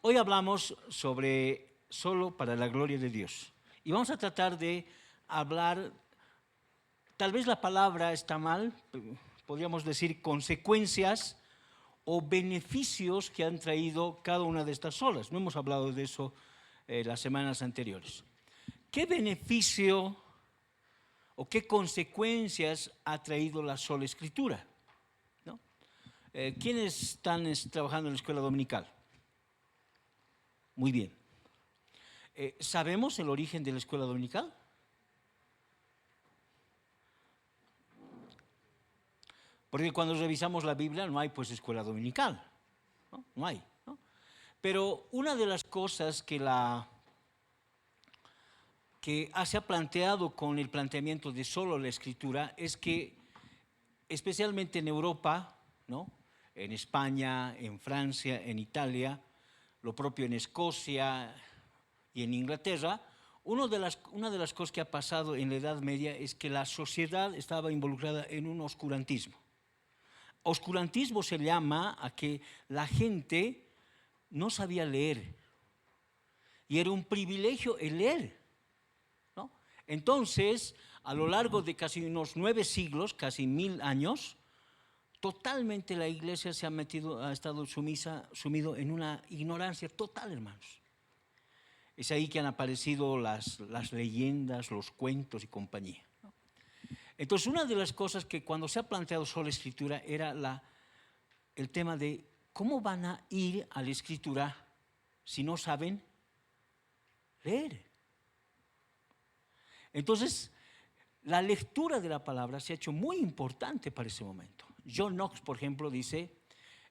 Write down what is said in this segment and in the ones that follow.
Hoy hablamos sobre solo para la gloria de Dios. Y vamos a tratar de hablar, tal vez la palabra está mal, podríamos decir consecuencias o beneficios que han traído cada una de estas solas. No hemos hablado de eso las semanas anteriores. ¿Qué beneficio o qué consecuencias ha traído la sola escritura? ¿No? ¿Quiénes están trabajando en la escuela dominical? Muy bien. ¿Sabemos el origen de la escuela dominical? Porque cuando revisamos la Biblia no hay pues escuela dominical, no hay. ¿No? Pero una de las cosas que se ha planteado con el planteamiento de solo la escritura es que, especialmente en Europa, ¿no? En España, en Francia, en Italia, lo propio en Escocia y en Inglaterra, una de las cosas que ha pasado en la Edad Media es que la sociedad estaba involucrada en un oscurantismo. Oscurantismo se llama a que la gente no sabía leer y era un privilegio el leer, ¿no? Entonces, a lo largo de casi unos 9 siglos, casi 1000 años, totalmente la iglesia ha estado sumido en una ignorancia total, hermanos. Es ahí que han aparecido las leyendas, los cuentos y compañía. Entonces, una de las cosas que cuando se ha planteado solo la escritura era el tema de cómo van a ir a la escritura si no saben leer. Entonces, la lectura de la palabra se ha hecho muy importante para ese momento. John Knox, por ejemplo, dice,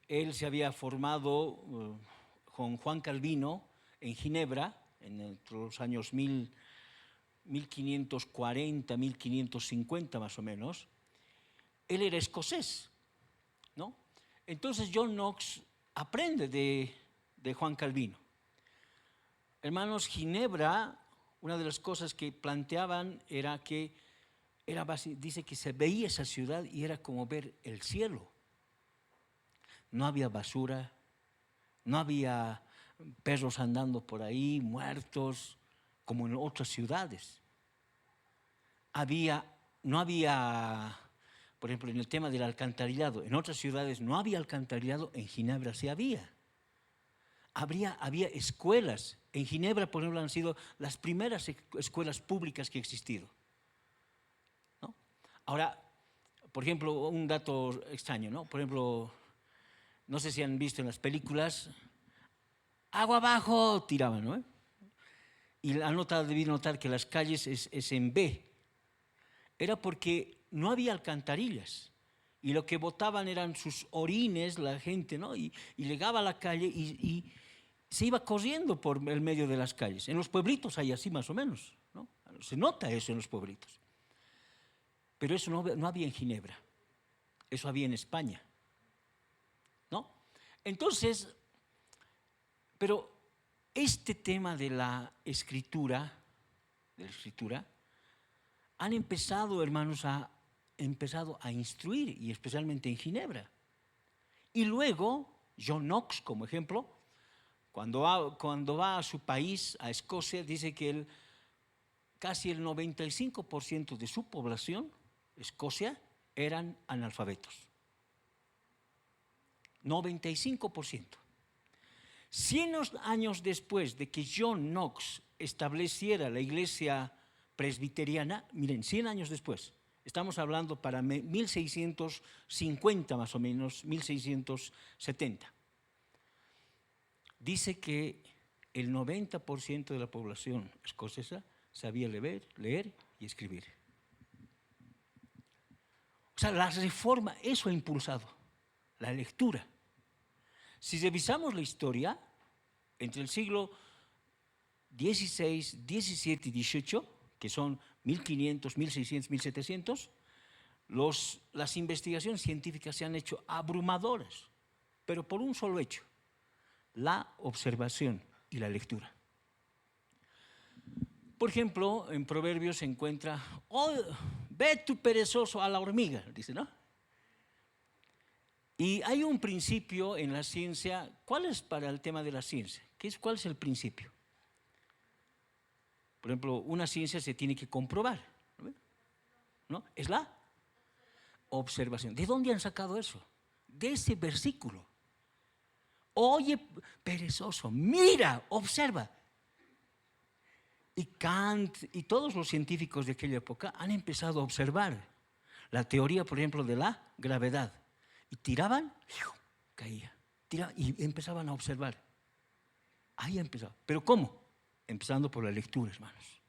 él se había formado con Juan Calvino en Ginebra, entre los años 1540, 1550 más o menos. Él era escocés, ¿no? Entonces John Knox aprende de Juan Calvino. Hermanos, Ginebra, una de las cosas que planteaban era que dice que se veía esa ciudad y era como ver el cielo. No había basura, no había perros andando por ahí, muertos, como en otras ciudades. No había, por ejemplo, en el tema del alcantarillado, en otras ciudades no había alcantarillado, en Ginebra sí había. Había escuelas. En Ginebra, por ejemplo, han sido las primeras escuelas públicas que han existido. ¿No? Ahora, por ejemplo, un dato extraño, ¿no? Por ejemplo, no sé si han visto en las películas, agua abajo, tiraban, ¿no? Y debí notar que las calles es en B. Era porque no había alcantarillas. Y lo que botaban eran sus orines, la gente, ¿no? Y llegaba a la calle y se iba corriendo por el medio de las calles. En los pueblitos hay así más o menos, ¿no? Se nota eso en los pueblitos. Pero eso no había en Ginebra. Eso había en España, ¿no? Entonces, pero este tema de la escritura, han empezado, hermanos, a instruir, y especialmente en Ginebra. Y luego, John Knox, como ejemplo, cuando va a su país, a Escocia, dice que casi el 95% de su población, Escocia, eran analfabetos. 95%. 100 años después de que John Knox estableciera la iglesia presbiteriana, miren, 100 años después, estamos hablando para 1650 más o menos, 1670, dice que el 90% de la población escocesa sabía leer y escribir. O sea, la reforma, eso ha impulsado, la lectura. Si revisamos la historia, entre el siglo XVI, XVII y XVIII, que son 1500, 1600, 1700, las investigaciones científicas se han hecho abrumadoras, pero por un solo hecho, la observación y la lectura. Por ejemplo, en Proverbios se encuentra, oh, ve tu perezoso a la hormiga, dice, ¿no? Y hay un principio en la ciencia. ¿Cuál es para el tema de la ciencia? ¿Cuál es el principio? Por ejemplo, una ciencia se tiene que comprobar, ¿no? Es la observación. ¿De dónde han sacado eso? De ese versículo. Oye, perezoso, mira, observa. Y Kant y todos los científicos de aquella época han empezado a observar la teoría, por ejemplo, de la gravedad. Y tiraban, caía. Tiraban, y empezaban a observar. Ahí empezaba. ¿Pero cómo? Empezando por la lectura, hermanos.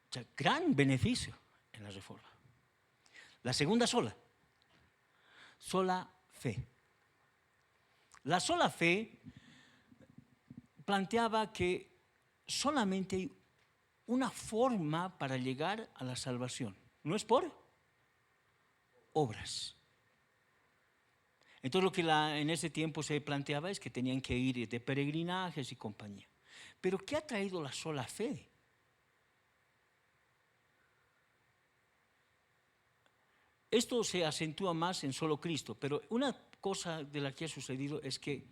O sea, gran beneficio en la Reforma. La segunda sola fe. La sola fe planteaba que solamente hay una forma para llegar a la salvación. No es por obras. Entonces lo que en ese tiempo se planteaba es que tenían que ir de peregrinajes y compañía. Pero ¿qué ha traído la sola fe? Esto se acentúa más en solo Cristo, pero una cosa de la que ha sucedido es que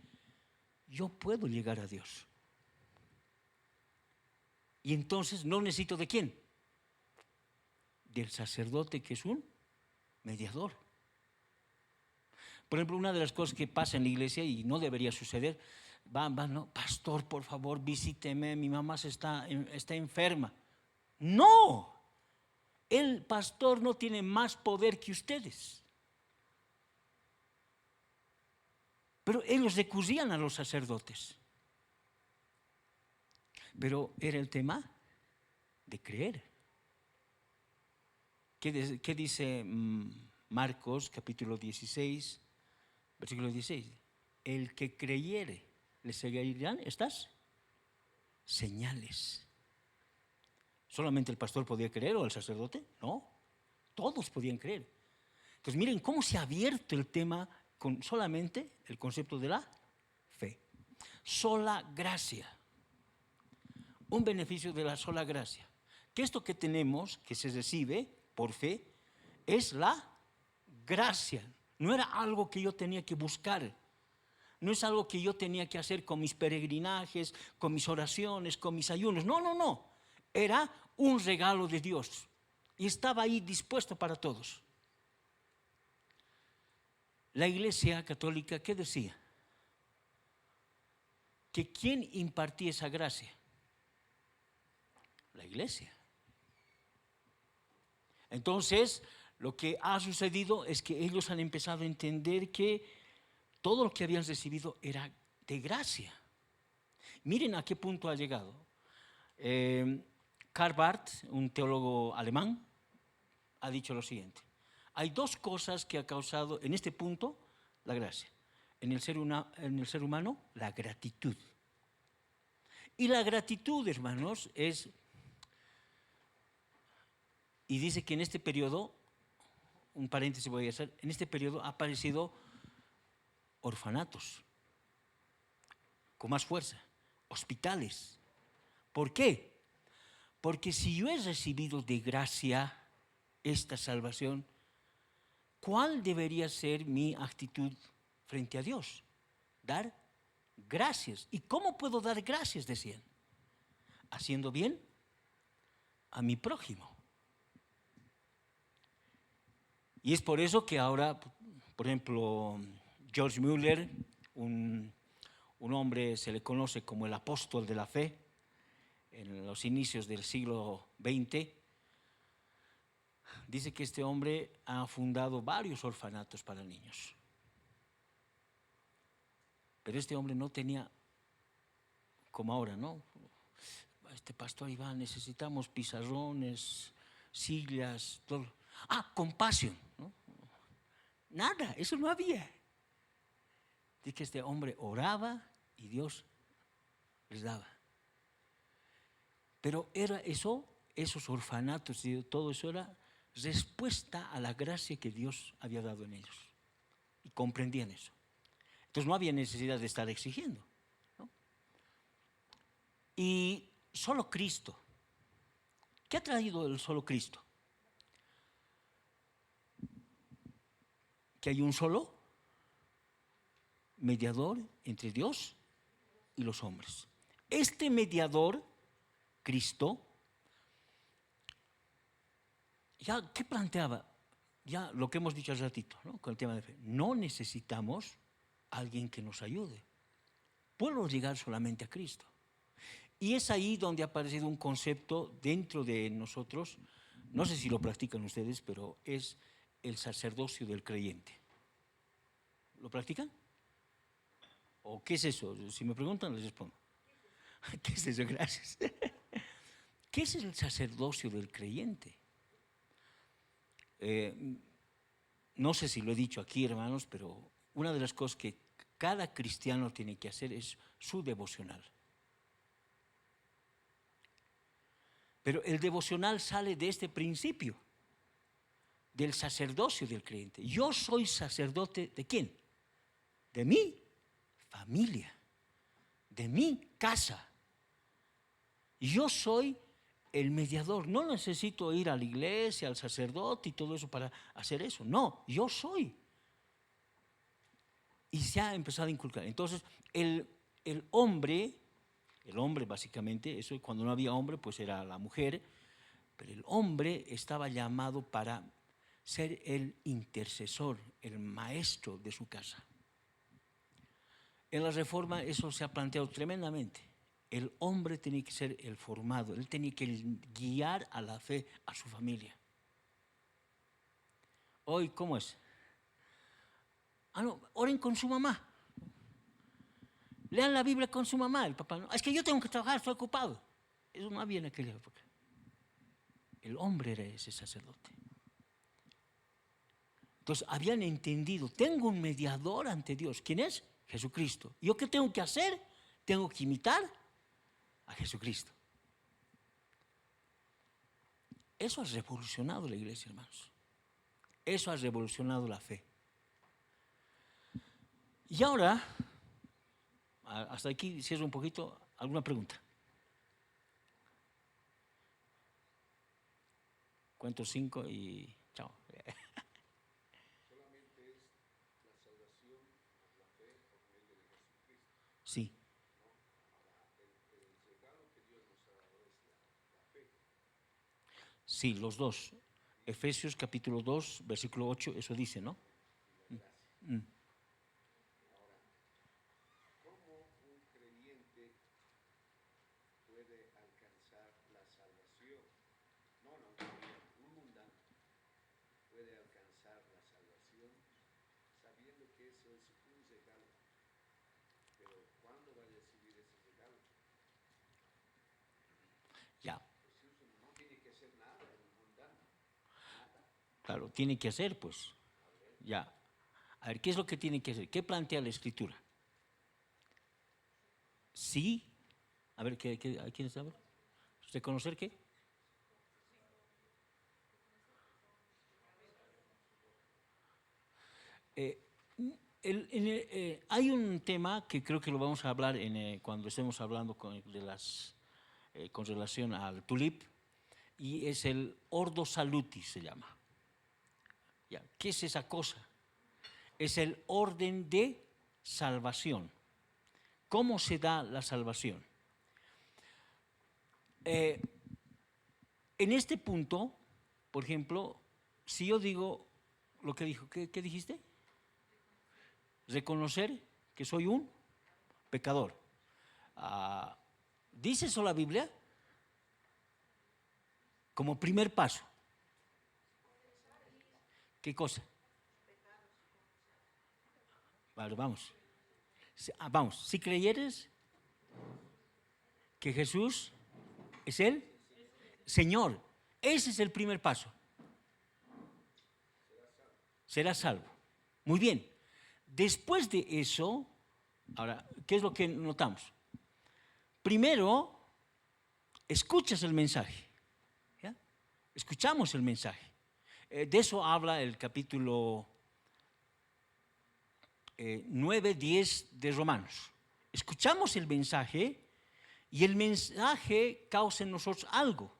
yo puedo llegar a Dios. Y entonces no necesito ¿de quién? Del sacerdote, que es un mediador. Por ejemplo, una de las cosas que pasa en la iglesia y no debería suceder, no, pastor, por favor, visíteme, mi mamá está enferma. No, el pastor no tiene más poder que ustedes. Pero ellos recurrían a los sacerdotes. Pero era el tema de creer. ¿Qué dice Marcos capítulo 16, versículo 16? El que creyere, le seguirán estas señales. ¿Solamente el pastor podía creer o el sacerdote? No, todos podían creer. Entonces miren cómo se ha abierto el tema con solamente el concepto de la fe. Sola gracia. Un beneficio de la sola gracia. Que esto que tenemos, que se recibe por fe, es la gracia. No era algo que yo tenía que buscar. No es algo que yo tenía que hacer con mis peregrinajes, con mis oraciones, con mis ayunos. No, no, no. Era un regalo de Dios. Y estaba ahí dispuesto para todos. La Iglesia Católica, ¿qué decía? Que ¿quién impartía esa gracia? La Iglesia. Entonces, lo que ha sucedido es que ellos han empezado a entender que todo lo que habían recibido era de gracia. Miren a qué punto ha llegado. Karl Barth, un teólogo alemán, ha dicho lo siguiente. Hay dos cosas que ha causado en este punto la gracia. En el ser humano, la gratitud. Y la gratitud, hermanos, es... Y dice que en este periodo, un paréntesis voy a hacer, en este periodo ha aparecido orfanatos, con más fuerza, hospitales. ¿Por qué? Porque si yo he recibido de gracia esta salvación, ¿cuál debería ser mi actitud frente a Dios? Dar gracias. ¿Y cómo puedo dar gracias? Decían. Haciendo bien a mi prójimo. Y es por eso que ahora, por ejemplo, George Mueller, un hombre, se le conoce como el apóstol de la fe, en los inicios del siglo XX, dice que este hombre ha fundado varios orfanatos para niños. Pero este hombre no tenía, como ahora, ¿no? Pastor Iván, necesitamos pizarrones, sillas, todo. Compasión, ¿no? Nada, eso no había. Dice que este hombre oraba y Dios les daba. Pero era eso, esos orfanatos y todo eso era respuesta a la gracia que Dios había dado en ellos. Y comprendían eso. Entonces no había necesidad de estar exigiendo, ¿no? Y solo Cristo. ¿Qué ha traído el solo Cristo? que hay un solo mediador entre Dios y los hombres. Este mediador, Cristo, ya, ¿qué planteaba? Ya lo que hemos dicho hace ratito, ¿no? Con el tema de fe. No necesitamos a alguien que nos ayude. Puedo llegar solamente a Cristo. Y es ahí donde ha aparecido un concepto dentro de nosotros, no sé si lo practican ustedes, pero es el sacerdocio del creyente. ¿Lo practican? ¿O qué es eso? Si me preguntan, les respondo. ¿Qué es eso? Gracias. ¿Qué es el sacerdocio del creyente? No sé si lo he dicho aquí, hermanos, pero una de las cosas que cada cristiano tiene que hacer es su devocional. Pero el devocional sale de este principio, del sacerdocio del creyente. Yo soy sacerdote ¿de quién? De mi familia, de mi casa. Yo soy el mediador. No necesito ir a la iglesia, al sacerdote y todo eso para hacer eso. No, yo soy. Y se ha empezado a inculcar. Entonces, el hombre básicamente, eso cuando no había hombre, pues era la mujer, pero el hombre estaba llamado para ser el intercesor, el maestro de su casa. En la Reforma eso se ha planteado tremendamente. El hombre tenía que ser el formado, él tenía que guiar a la fe a su familia. Hoy, ¿cómo es? No, oren con su mamá. Lean la Biblia con su mamá. El papá no, es que yo tengo que trabajar, estoy ocupado. Eso no había en aquella época. El hombre era ese sacerdote. Entonces habían entendido, tengo un mediador ante Dios. ¿Quién es? Jesucristo. ¿Yo qué tengo que hacer? Tengo que imitar a Jesucristo. Eso ha revolucionado la iglesia, hermanos. Eso ha revolucionado la fe. Y ahora, hasta aquí cierro un poquito. ¿Alguna pregunta? Cuento 5 y chao. Solamente es la salvación, la fe por medio de Jesucristo. Sí. El regalo que Dios nos ha dado es la fe. Sí, los dos. Efesios capítulo 2, versículo 8, eso dice, ¿no? Y la gracia. Ahora, ¿cómo un creyente puede alcanzar la salvación? No, un creyente, un mundano puede alcanzar la salvación sabiendo que eso es un regalo. Pero ¿cuándo va a recibir ese regalo? Ya, Jesús no tiene que hacer nada, el mundano. Nada. claro, tiene que hacer, pues. Ya. A ver, ¿qué es lo que tiene que hacer? ¿Qué plantea la Escritura? Sí. A ver, ¿a quién está? ¿Reconocer qué? Hay un tema que creo que lo vamos a hablar cuando estemos hablando con relación al tulip, y es el ordo salutis, se llama. ¿Ya? ¿Qué es esa cosa? Es el orden de salvación. ¿Cómo se da la salvación? En este punto, por ejemplo, si yo digo lo que dijo, ¿qué dijiste? Reconocer que soy un pecador. ¿Dice eso la Biblia? Como primer paso. ¿Qué cosa? Vale, vamos. Vamos, si creyeres que Jesús es el Señor, ese es el primer paso. Serás salvo. Muy bien. Después de eso, ahora, ¿qué es lo que notamos? Primero, escuchas el mensaje. ¿Ya? Escuchamos el mensaje. De eso habla el capítulo 9, 10 de Romanos. Escuchamos el mensaje y el mensaje causa en nosotros algo.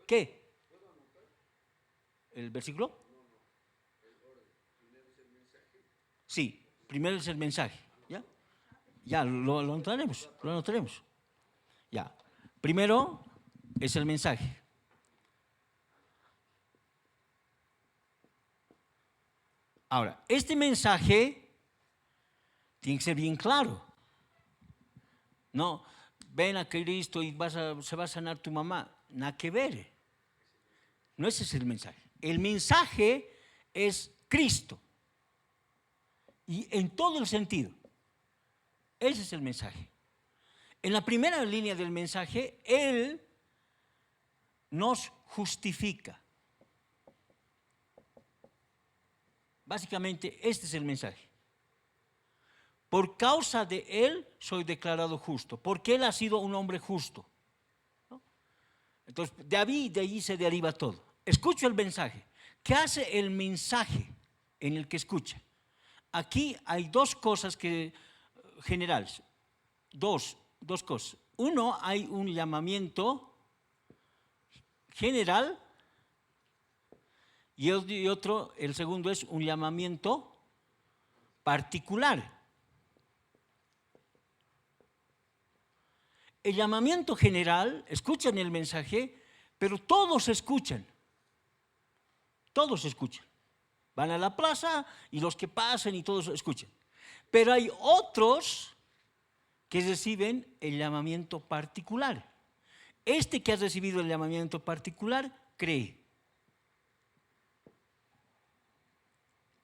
¿Qué? ¿El versículo? El orden. Primero es el mensaje Sí, primero es el mensaje. ¿Ya? Ya, lo anotaremos, lo anotaremos. Ya. Primero es el mensaje. Ahora, este mensaje tiene que ser bien claro. No, ven a Cristo y se va a sanar tu mamá. Nada que ver. No ese es el mensaje. El mensaje es Cristo. Y en todo el sentido. Ese es el mensaje. En la primera línea del mensaje, Él nos justifica. Básicamente, este es el mensaje. Por causa de Él soy declarado justo, porque Él ha sido un hombre justo. ¿No? Entonces, de ahí se deriva todo. Escucho el mensaje. ¿Qué hace el mensaje en el que escucha? Aquí hay dos cosas generales. Dos cosas. Uno, hay un llamamiento general y otro, el segundo es un llamamiento particular. El llamamiento general, escuchan el mensaje, pero todos escuchan. Todos escuchan. Van a la plaza y los que pasan y todos escuchan. Pero hay otros que reciben el llamamiento particular. Este que ha recibido el llamamiento particular cree.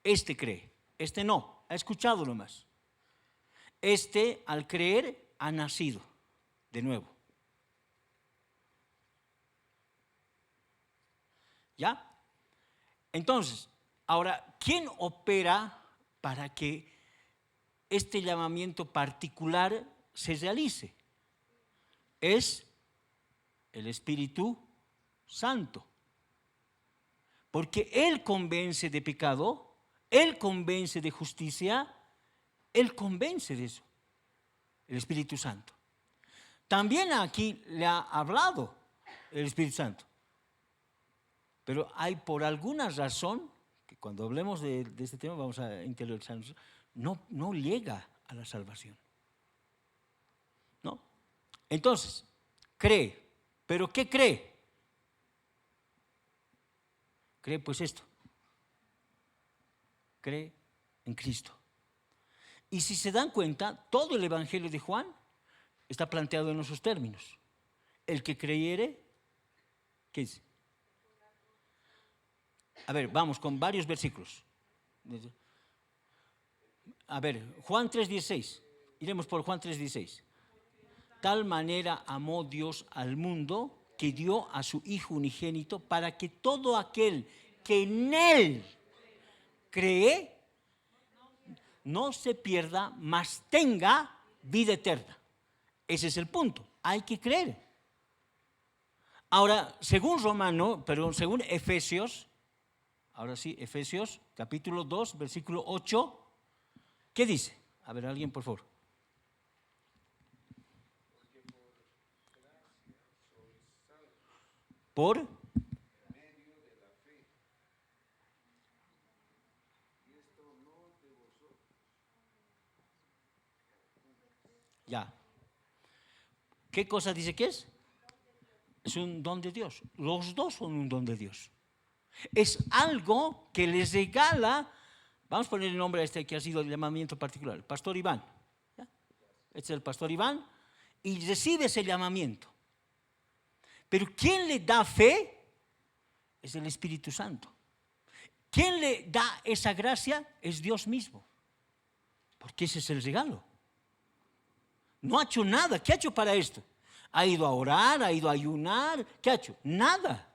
Este cree, este no, ha escuchado nomás. Este, al creer, ha nacido de nuevo. ¿Ya? Entonces, ahora, ¿quién opera para que este llamamiento particular se realice? Es el Espíritu Santo. Porque Él convence de pecado, Él convence de justicia, Él convence de eso, el Espíritu Santo. También aquí le ha hablado el Espíritu Santo. Pero hay por alguna razón, que cuando hablemos de este tema vamos a interiorizarnos, no llega a la salvación. ¿No? Entonces, cree. ¿Pero qué cree? Cree pues esto. Cree en Cristo. Y si se dan cuenta, todo el Evangelio de Juan está planteado en esos términos. El que creyere, ¿qué dice? A ver, vamos con varios versículos. A ver, Juan 3:16. Iremos por Juan 3:16. Tal manera amó Dios al mundo que dio a su Hijo unigénito para que todo aquel que en Él cree no se pierda, mas tenga vida eterna. Ese es el punto. Hay que creer. Ahora, según Efesios, ahora sí, Efesios capítulo 2, versículo 8, ¿qué dice? A ver, alguien por favor. Por medio de la fe. Y esto no de vosotros. ya. ¿Qué cosa dice que es? Es un don de Dios. Los dos son un don de Dios. Es algo que les regala, vamos a poner el nombre a este que ha sido el llamamiento particular, el pastor Iván. ¿Ya? Este es el pastor Iván y recibe ese llamamiento. Pero ¿quién le da fe? Es el Espíritu Santo. ¿Quién le da esa gracia? Es Dios mismo. Porque ese es el regalo. No ha hecho nada. ¿Qué ha hecho para esto? Ha ido a orar, ha ido a ayunar. ¿Qué ha hecho? Nada.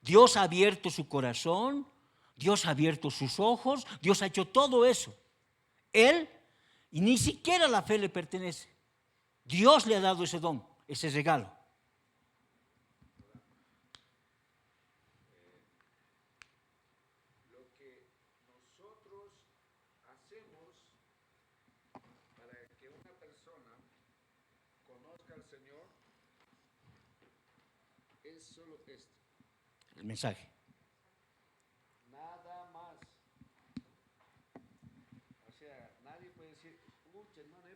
Dios ha abierto su corazón, Dios ha abierto sus ojos, Dios ha hecho todo eso. Él, y ni siquiera la fe le pertenece. Dios le ha dado ese don, ese regalo. Lo que nosotros hacemos para que una persona conozca al Señor es solo esto. El mensaje. Nada más.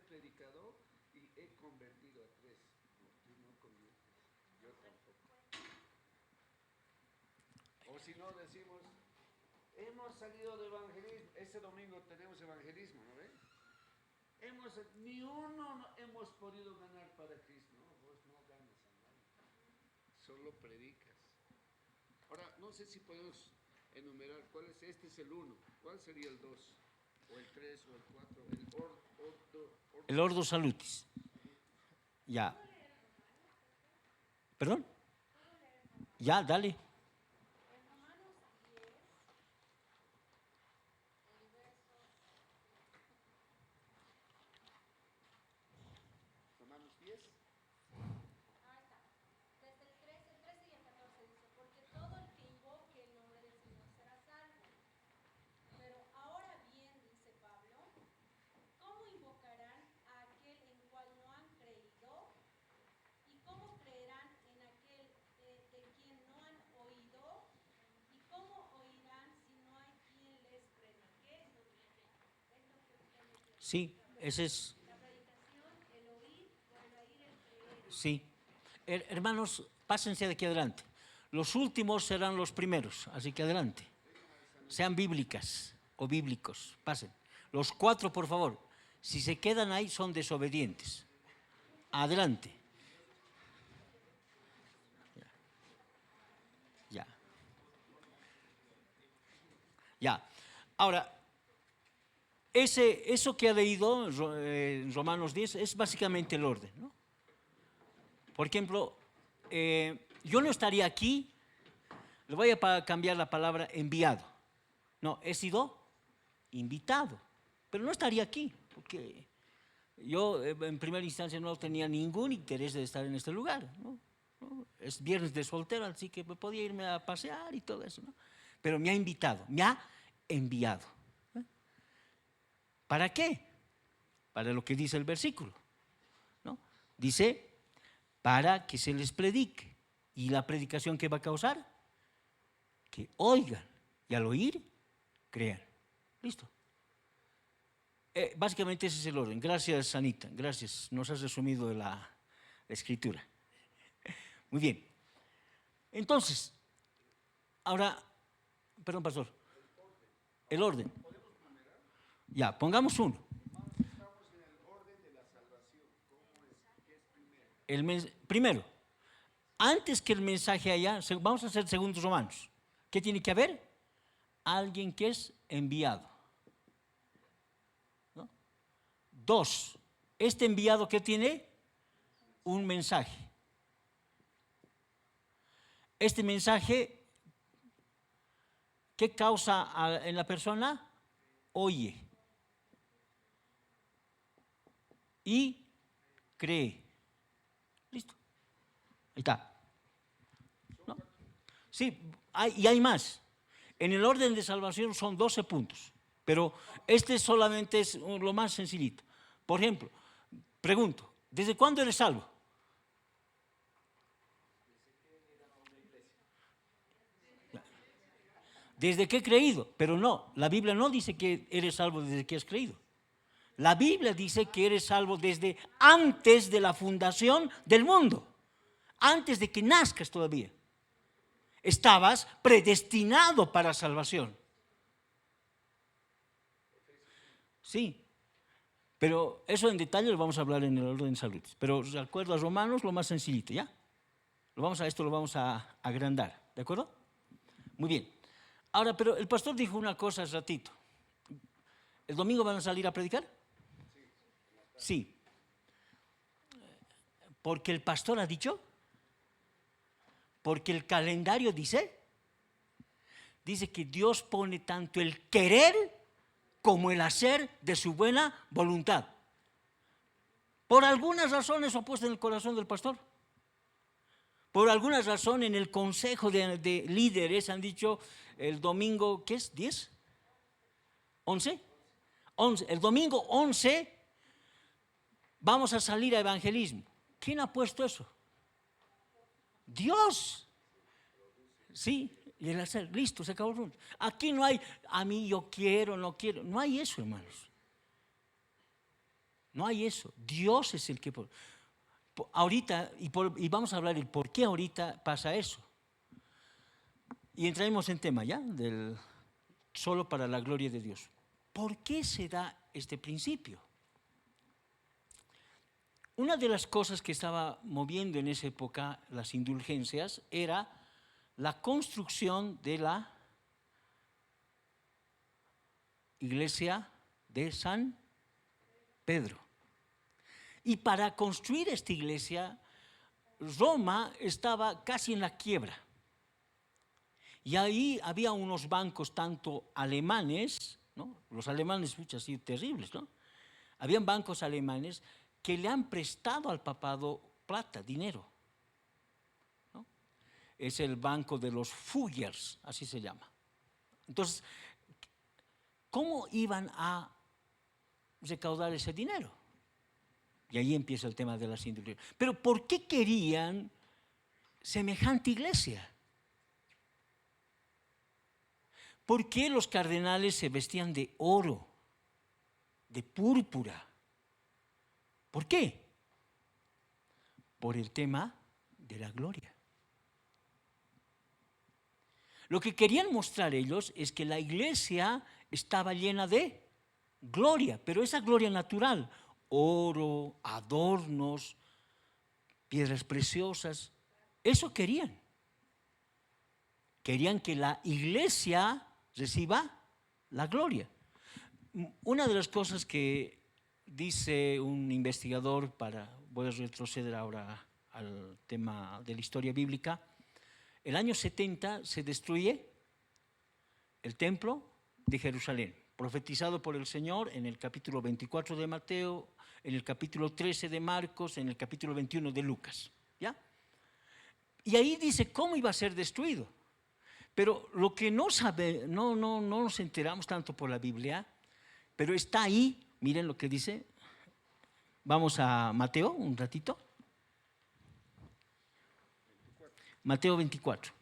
predicado y he convertido a 3. No, tú no conviertes. Yo tampoco. O si no decimos, hemos salido de evangelismo. Este domingo tenemos evangelismo, ¿no ven? Ni uno hemos podido ganar para Cristo. No, vos no ganas a nadie. Solo predicas. Ahora, no sé si podemos enumerar cuál es. Este es el 1. ¿Cuál sería el 2? O el 3 o el 4. El Ordo Salutis. Ya. ¿Perdón? Ya, dale. Romanos 10. Ahí está. Desde el 13 y el 14 dice, porque todo el que invoque el nombre del Señor será salvo. Pero ahora bien, dice Pablo, ¿cómo invocarán a aquel en cual no han creído? ¿Y cómo creerán en aquel de quien no han oído? ¿Y cómo oirán si no hay quien les predique? Es lo que usted me quiere. Sí, ese es. La predicación, el oír, por el oír el creer. Sí. Hermanos, pásense de aquí adelante. Los últimos serán los primeros, así que adelante. Sean bíblicas o bíblicos, pasen. Los 4, por favor. Si se quedan ahí, son desobedientes. Adelante. Ya. Ya. Ahora, eso que ha leído en Romanos 10 es básicamente el orden, ¿no? Por ejemplo, yo no estaría aquí, le voy a cambiar la palabra enviado. No, he sido invitado, pero no estaría aquí, porque yo en primera instancia no tenía ningún interés de estar en este lugar, ¿no? Es viernes de soltero, así que podía irme a pasear y todo eso, ¿no? Pero me ha invitado, me ha enviado. ¿Para qué? Para lo que dice el versículo, ¿no? Dice, para que se les predique. ¿Y la predicación qué va a causar? Que oigan y al oír, crean. Listo. Básicamente ese es el orden. Gracias, Anita. Gracias. Nos has resumido la escritura. Muy bien. Entonces, ahora, perdón, pastor. El orden. Ya, pongamos uno. Estamos en el orden de la salvación. ¿Cómo es? ¿Qué es primero? Primero, antes que el mensaje haya, vamos a hacer segundos romanos. ¿Qué tiene que haber? Alguien que es enviado. ¿No? 2, este enviado que tiene un mensaje. Este mensaje, ¿qué causa en la persona? Oye y cree. Listo. Ahí está. ¿No? Sí, y hay más. En el orden de salvación son 12 puntos, pero este solamente es lo más sencillito. Por ejemplo, pregunto, ¿desde cuándo eres salvo? Desde que he creído, pero no, la Biblia no dice que eres salvo desde que has creído. La Biblia dice que eres salvo desde antes de la fundación del mundo, antes de que nazcas todavía. Estabas predestinado para salvación. Sí, pero eso en detalle lo vamos a hablar en el orden de salud. Pero de acuerdo a Romanos, lo más sencillito, ¿ya? Esto lo vamos a agrandar, ¿de acuerdo? Muy bien. Ahora, pero el pastor dijo una cosa hace ratito. ¿El domingo van a salir a predicar? Sí. ¿Porque el pastor ha dicho? ¿Porque el calendario dice? Dice que Dios pone tanto el querer como el hacer de su buena voluntad. Por algunas razones ha puesto en el corazón del pastor. Por alguna razón en el consejo de líderes han dicho el domingo, ¿qué es? ¿10? ¿11? 11. El domingo 11 vamos a salir a evangelismo. ¿Quién ha puesto eso? Dios. Sí, y el hacer, listo, se acabó el asunto. Aquí no hay, a mí yo quiero, no quiero. No hay eso, hermanos. No hay eso. Dios es el que... Ahorita, y vamos a hablar del por qué ahorita pasa eso. Y entraremos en tema ya, solo para la gloria de Dios. ¿Por qué se da este principio? Una de las cosas que estaba moviendo en esa época las indulgencias era la construcción de la iglesia de San Pedro. Y para construir esta iglesia, Roma estaba casi en la quiebra. Y ahí había unos bancos tanto alemanes, ¿no? Los alemanes, muchos así terribles, ¿no? Habían bancos alemanes que le han prestado al papado plata, dinero, ¿no? Es el banco de los Fuggers, así se llama. Entonces, ¿cómo iban a recaudar ese dinero? Y ahí empieza el tema de las indulgencias. Pero ¿por qué querían semejante iglesia? ¿Por qué los cardenales se vestían de oro, de púrpura? ¿Por qué? Por el tema de la gloria. Lo que querían mostrar ellos es que la iglesia estaba llena de gloria, pero esa gloria natural, oro, adornos, piedras preciosas, eso querían. Querían que la iglesia reciba la gloria. Una de las cosas que dice un investigador, voy a retroceder ahora al tema de la historia bíblica, el año 70 se destruye el templo de Jerusalén, profetizado por el Señor en el capítulo 24 de Mateo, en el capítulo 13 de Marcos, en el capítulo 21 de Lucas, ¿ya? Y ahí dice cómo iba a ser destruido. Pero lo que no nos enteramos tanto por la Biblia, pero está ahí, miren lo que dice. Vamos a Mateo un ratito. Mateo 24.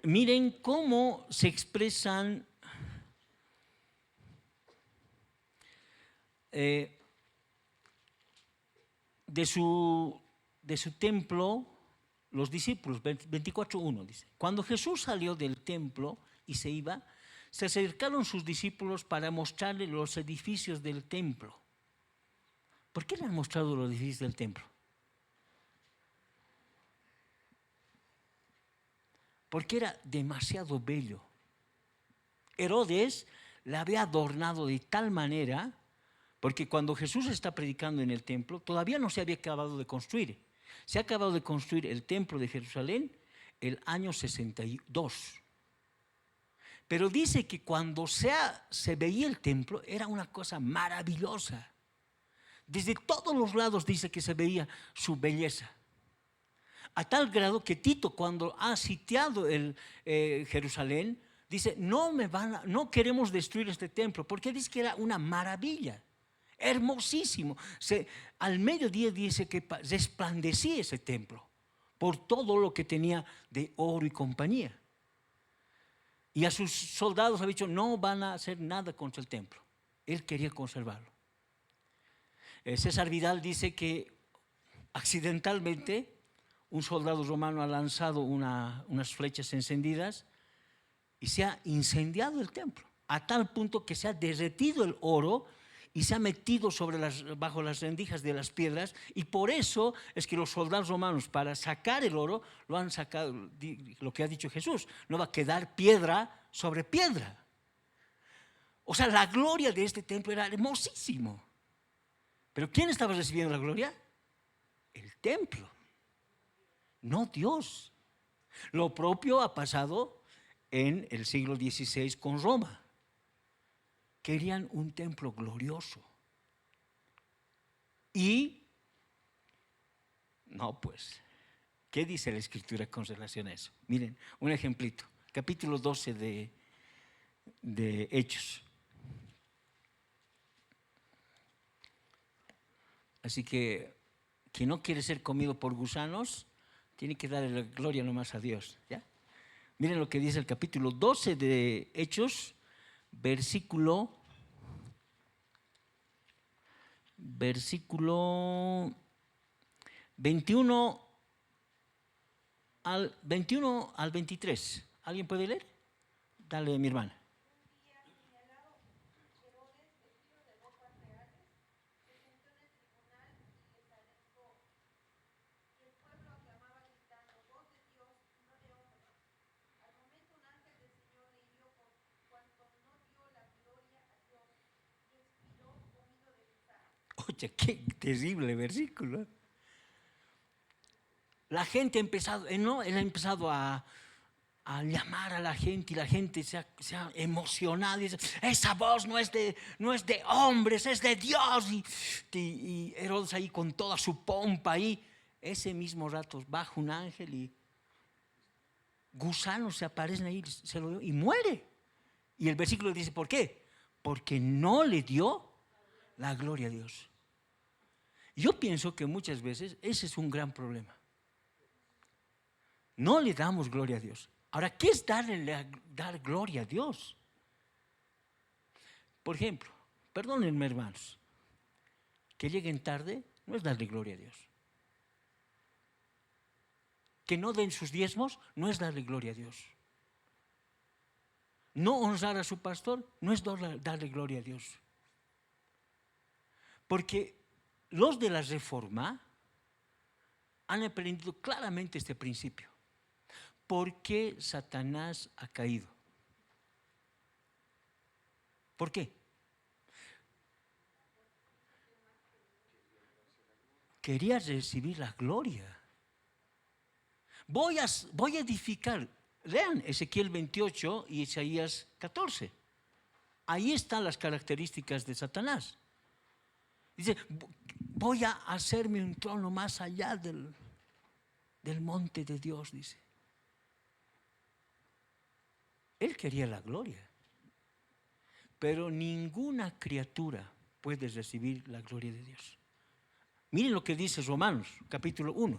Miren cómo se expresan de su templo los discípulos, 24:1 dice. Cuando Jesús salió del templo y se iba, se acercaron sus discípulos para mostrarle los edificios del templo. ¿Por qué le han mostrado los edificios del templo? Porque era demasiado bello. Herodes la había adornado de tal manera, porque cuando Jesús está predicando en el templo, todavía no se había acabado de construir. Se ha acabado de construir el templo de Jerusalén el año 62. Pero dice que cuando se veía el templo era una cosa maravillosa. Desde todos los lados dice que se veía su belleza. A tal grado que Tito, cuando ha sitiado Jerusalén, dice, no queremos destruir este templo, porque dice que era una maravilla, hermosísimo. Al mediodía dice que resplandecía ese templo por todo lo que tenía de oro y compañía. Y a sus soldados ha dicho, no van a hacer nada contra el templo. Él quería conservarlo. César Vidal dice que accidentalmente un soldado romano ha lanzado unas flechas encendidas y se ha incendiado el templo, a tal punto que se ha derretido el oro y se ha metido bajo las rendijas de las piedras, y por eso es que los soldados romanos, para sacar el oro, lo han sacado, lo que ha dicho Jesús, no va a quedar piedra sobre piedra. O sea, la gloria de este templo era hermosísimo. ¿Pero quién estaba recibiendo la gloria? El templo, no Dios. Lo propio ha pasado en el siglo XVI con Roma. Querían un templo glorioso. Y, no pues, ¿qué dice la Escritura con relación a eso? Miren, un ejemplito, capítulo 12 de Hechos. Así que quien no quiere ser comido por gusanos, tiene que darle la gloria nomás a Dios, ¿ya? Miren lo que dice el capítulo 12 de Hechos, versículo 21 al 23. ¿Alguien puede leer? Dale, mi hermana. Oye, qué terrible versículo. La gente ha empezado, ¿no? Él ha empezado a llamar a la gente y la gente se ha emocionado y dice, esa voz no es de hombres, es de Dios. Y Herodes ahí con toda su pompa ahí, ese mismo rato baja un ángel y gusanos se aparecen ahí y muere. Y el versículo dice, ¿por qué? Porque no le dio la gloria a Dios. Yo pienso que muchas veces ese es un gran problema. No le damos gloria a Dios. Ahora, ¿qué es dar gloria a Dios? Por ejemplo, perdónenme hermanos, que lleguen tarde no es darle gloria a Dios. Que no den sus diezmos no es darle gloria a Dios. No honrar a su pastor no es darle gloria a Dios. Porque los de la Reforma han aprendido claramente este principio. ¿Por qué Satanás ha caído? ¿Por qué? Quería recibir la gloria. Voy a edificar. Lean Ezequiel 28 y Isaías 14. Ahí están las características de Satanás. Dice, voy a hacerme un trono más allá del monte de Dios, dice. Él quería la gloria. Pero ninguna criatura puede recibir la gloria de Dios. Miren lo que dice Romanos, capítulo 1.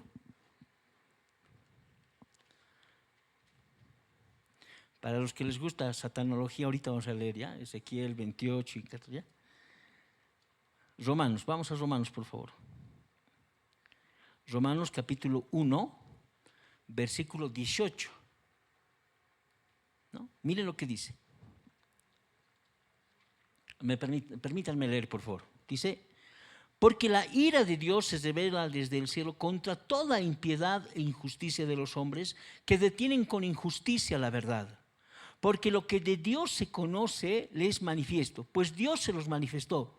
Para los que les gusta satanología, ahorita vamos a leer ya, Ezequiel 28 y 14, ¿ya? Romanos, vamos a Romanos, por favor. Romanos capítulo 1, versículo 18. ¿No? Miren lo que dice. Permítanme leer, por favor. Dice, porque la ira de Dios se revela desde el cielo contra toda impiedad e injusticia de los hombres que detienen con injusticia la verdad. Porque lo que de Dios se conoce le es manifiesto, pues Dios se los manifestó.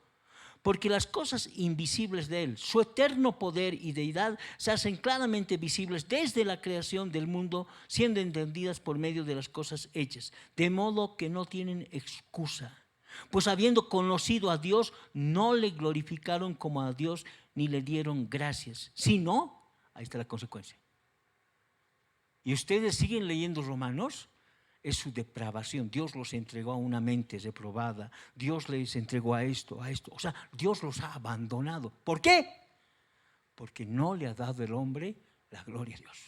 Porque las cosas invisibles de Él, su eterno poder y deidad, se hacen claramente visibles desde la creación del mundo, siendo entendidas por medio de las cosas hechas, de modo que no tienen excusa. Pues habiendo conocido a Dios, no le glorificaron como a Dios, ni le dieron gracias, sino, ahí está la consecuencia. ¿Y ustedes siguen leyendo Romanos? Es su depravación. Dios los entregó a una mente reprobada. Dios les entregó a esto. O sea, Dios los ha abandonado. ¿Por qué? Porque no le ha dado el hombre la gloria a Dios.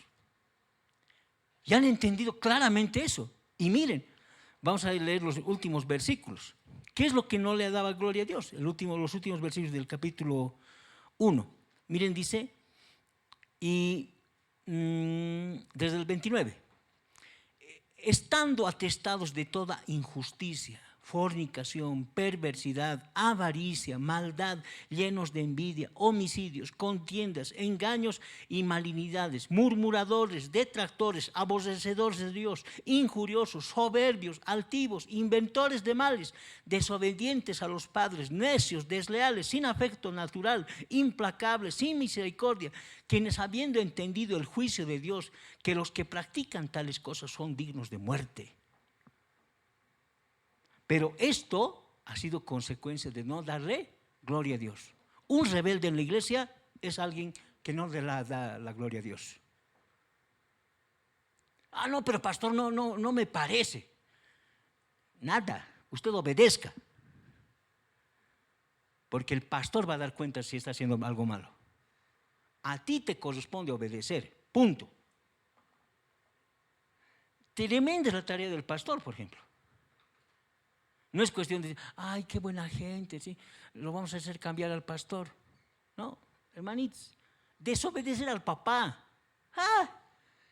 Ya han entendido claramente eso. Y miren, vamos a leer los últimos versículos. ¿Qué es lo que no le daba gloria a Dios? Los últimos versículos del capítulo 1. Miren, dice, y desde el 29. Estando atestados de toda injusticia, fornicación, perversidad, avaricia, maldad, llenos de envidia, homicidios, contiendas, engaños y malignidades, murmuradores, detractores, aborrecedores de Dios, injuriosos, soberbios, altivos, inventores de males, desobedientes a los padres, necios, desleales, sin afecto natural, implacables, sin misericordia, quienes habiendo entendido el juicio de Dios, que los que practican tales cosas son dignos de muerte. Pero esto ha sido consecuencia de no darle gloria a Dios. Un rebelde en la iglesia es alguien que no le da la gloria a Dios. Ah, no, pero pastor, no me parece. Nada, usted obedezca. Porque el pastor va a dar cuenta si está haciendo algo malo. A ti te corresponde obedecer, punto. tremenda es la tarea del pastor, por ejemplo. No es cuestión de decir, ay, qué buena gente, ¿sí? Lo vamos a hacer cambiar al pastor. No, hermanitos, desobedecer al papá. Ah,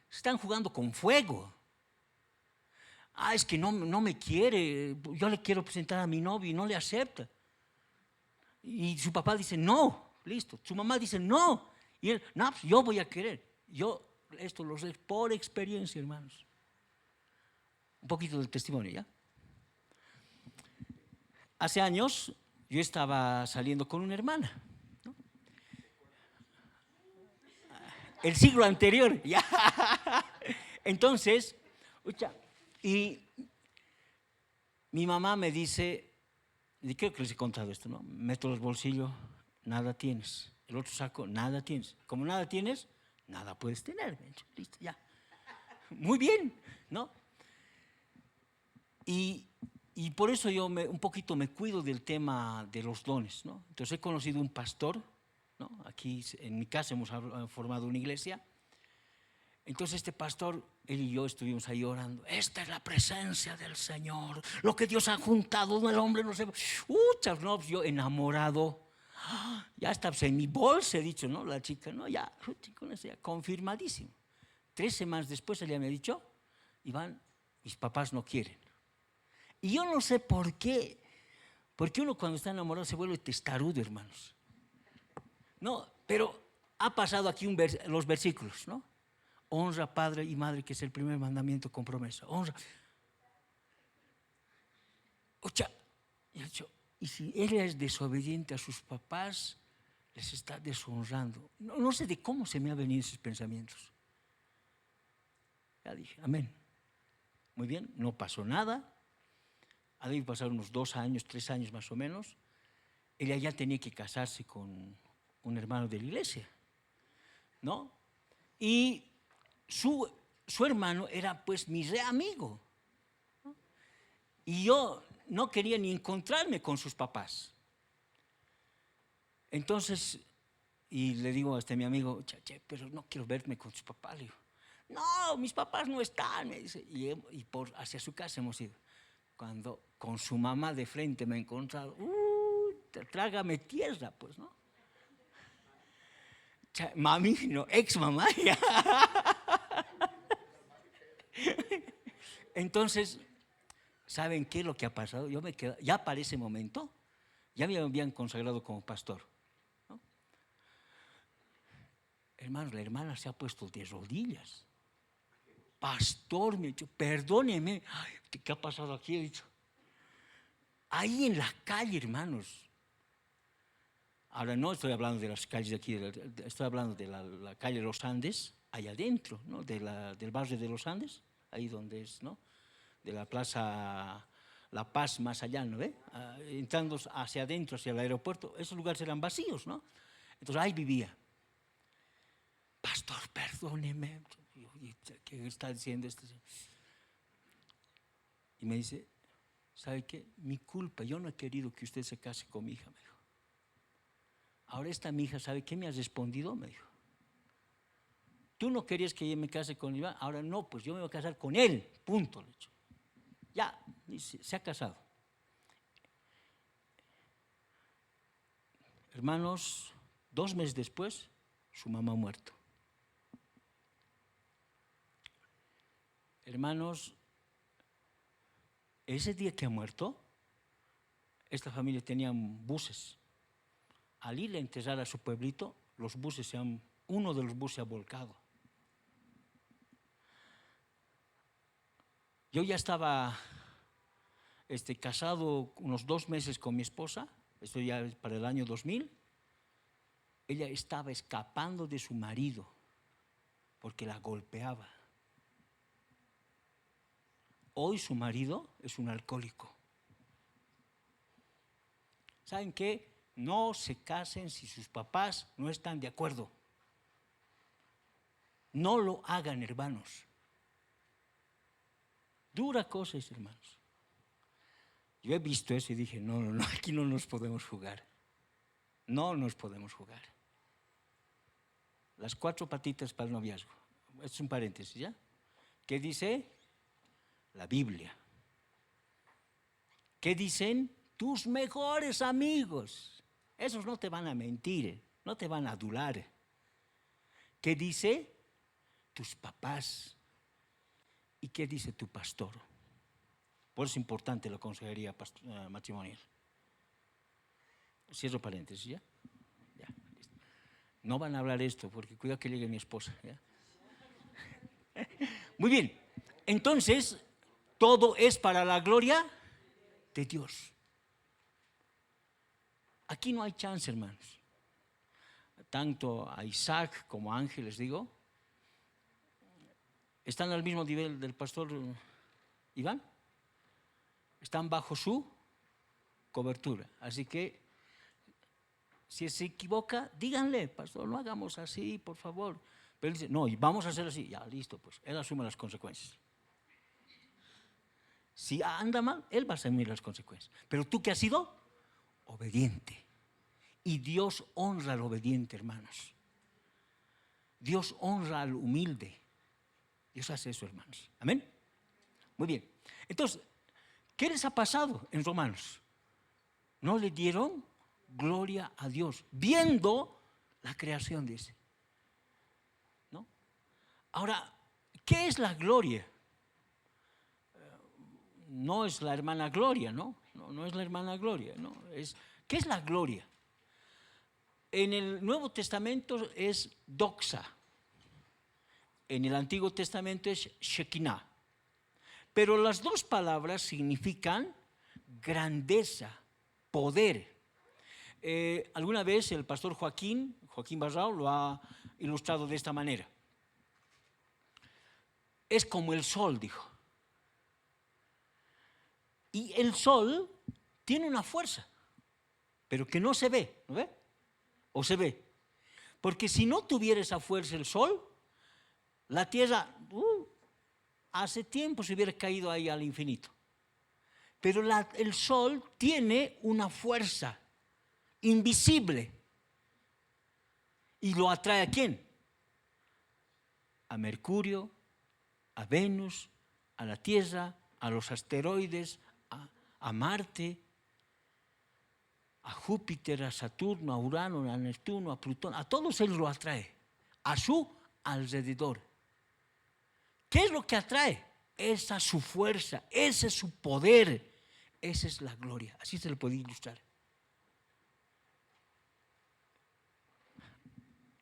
están jugando con fuego. Ah, es que no me quiere, yo le quiero presentar a mi novio y no le acepta. Y su papá dice, no, listo. Su mamá dice, no. Y él, no, pues yo voy a querer. Esto lo sé por experiencia, hermanos. Un poquito del testimonio, ¿ya? Hace años yo estaba saliendo con una hermana, ¿no? El siglo anterior, ya. Entonces, y mi mamá me dice, y creo que les he contado esto, ¿no? Meto los bolsillos, nada tienes. El otro saco, nada tienes. Como nada tienes, nada puedes tener. Listo, ya. Muy bien, ¿no? Y por eso yo un poquito me cuido del tema de los dones, ¿no? Entonces he conocido un pastor, ¿no? Aquí en mi casa hemos formado una iglesia. Entonces este pastor, él y yo estuvimos ahí orando. Esta es la presencia del Señor. Lo que Dios ha juntado, el hombre no se... no, yo enamorado. Ya está pues, en mi bolsa, he dicho, ¿no? La chica, ¿no? Ya, con eso ya, confirmadísimo. 3 semanas después ella me ha dicho, Iván, mis papás no quieren. Y yo no sé por qué. Porque uno cuando está enamorado se vuelve testarudo, hermanos. No, pero ha pasado aquí los versículos, ¿no? Honra a padre y madre, que es el primer mandamiento con promesa. Honra. Y si ella es desobediente a sus papás, les está deshonrando. No sé de cómo se me han venido esos pensamientos. Ya dije, amén. Muy bien, no pasó nada. Ha de pasar unos 2 años, 3 años más o menos. Ella ya tenía que casarse con un hermano de la iglesia, ¿no? Y su hermano era pues mi re amigo, ¿no? Y yo no quería ni encontrarme con sus papás. Entonces, y le digo a mi amigo, pero no quiero verme con sus papás. Le digo, no, mis papás no están, me dice. Y hacia su casa hemos ido. Cuando con su mamá de frente me he encontrado, trágame tierra, pues, ¿no? Mami, no, ex mamá. Entonces, ¿saben qué es lo que ha pasado? Yo me quedo, ya para ese momento, ya me habían consagrado como pastor, ¿no? Hermanos, la hermana se ha puesto de rodillas. Pastor, me ha dicho, perdóneme. Ay, ¿qué ha pasado aquí? He dicho. Ahí en la calle, hermanos. Ahora no estoy hablando de las calles de aquí, estoy hablando de la calle de los Andes, allá adentro, ¿no? Del barrio de los Andes, ahí donde es, ¿no? De la plaza La Paz más allá, ¿no ve? Entrando hacia adentro, hacia el aeropuerto, esos lugares eran vacíos, ¿no? Entonces ahí vivía. Pastor, perdóneme. ¿Qué está diciendo este? Y me dice, ¿sabe qué? Mi culpa, yo no he querido que usted se case con mi hija, me dijo. Ahora esta mi hija, ¿sabe qué me has respondido? Me dijo. Tú no querías que yo me case con Iván, ahora no, pues yo me voy a casar con él, punto. Le he dicho. Ya, se ha casado. Hermanos, 2 meses después, su mamá ha muerto. Hermanos, ese día que ha muerto, esta familia tenía buses. Al ir a enterrar a su pueblito, uno de los buses se ha volcado. Yo ya estaba casado unos 2 meses con mi esposa, esto ya para el año 2000. Ella estaba escapando de su marido porque la golpeaba. Hoy su marido es un alcohólico. ¿Saben qué? No se casen si sus papás no están de acuerdo. No lo hagan, hermanos. Dura cosa es, hermanos. Yo he visto eso y dije, no, aquí no nos podemos jugar. No nos podemos jugar. Las 4 patitas para el noviazgo. Esto es un paréntesis, ¿ya? ¿Qué dice? la Biblia. ¿Qué dicen? Tus mejores amigos. Esos no te van a mentir, no te van a adular. ¿Qué dice? Tus papás. ¿Y qué dice tu pastor? Por eso es importante la consejería matrimonial. Cierro paréntesis, ¿ya? Ya, listo. No van a hablar esto, porque cuidado que llegue mi esposa, ¿ya? Muy bien, entonces, todo es para la gloria de Dios. Aquí no hay chance, hermanos. Tanto a Isaac como a Ángel, les digo, están al mismo nivel del pastor Iván. Están bajo su cobertura. Así que, si se equivoca, díganle, pastor, no hagamos así, por favor. Pero él dice, no, y vamos a hacer así. Ya, listo, pues, él asume las consecuencias. Si anda mal, él va a asumir las consecuencias. Pero tú, ¿qué has sido? Obediente. Y Dios honra al obediente, hermanos. Dios honra al humilde. Dios hace eso, hermanos. Amén. Muy bien. Entonces, ¿qué les ha pasado en Romanos? No le dieron gloria a Dios, viendo la creación, dice. ¿No? Ahora, ¿qué es la gloria? No es la hermana Gloria, ¿no? No es la hermana Gloria, ¿no? ¿Qué es la gloria? En el Nuevo Testamento es doxa. En el Antiguo Testamento es Shekinah. Pero las dos palabras significan grandeza, poder. Alguna vez el pastor Joaquín Barrao lo ha ilustrado de esta manera. Es como el sol, dijo. Y el sol tiene una fuerza, pero que no se ve, ¿no ve? ¿O se ve? Porque si no tuviera esa fuerza el sol, la tierra hace tiempo se hubiera caído ahí al infinito. Pero el sol tiene una fuerza invisible. ¿Y lo atrae a quién? A Mercurio, a Venus, a la Tierra, a los asteroides, a Marte, a Júpiter, a Saturno, a Urano, a Neptuno, a Plutón. A todos él lo atrae, a su alrededor. ¿Qué es lo que atrae? Esa es su fuerza, ese es su poder, esa es la gloria. Así se le puede ilustrar.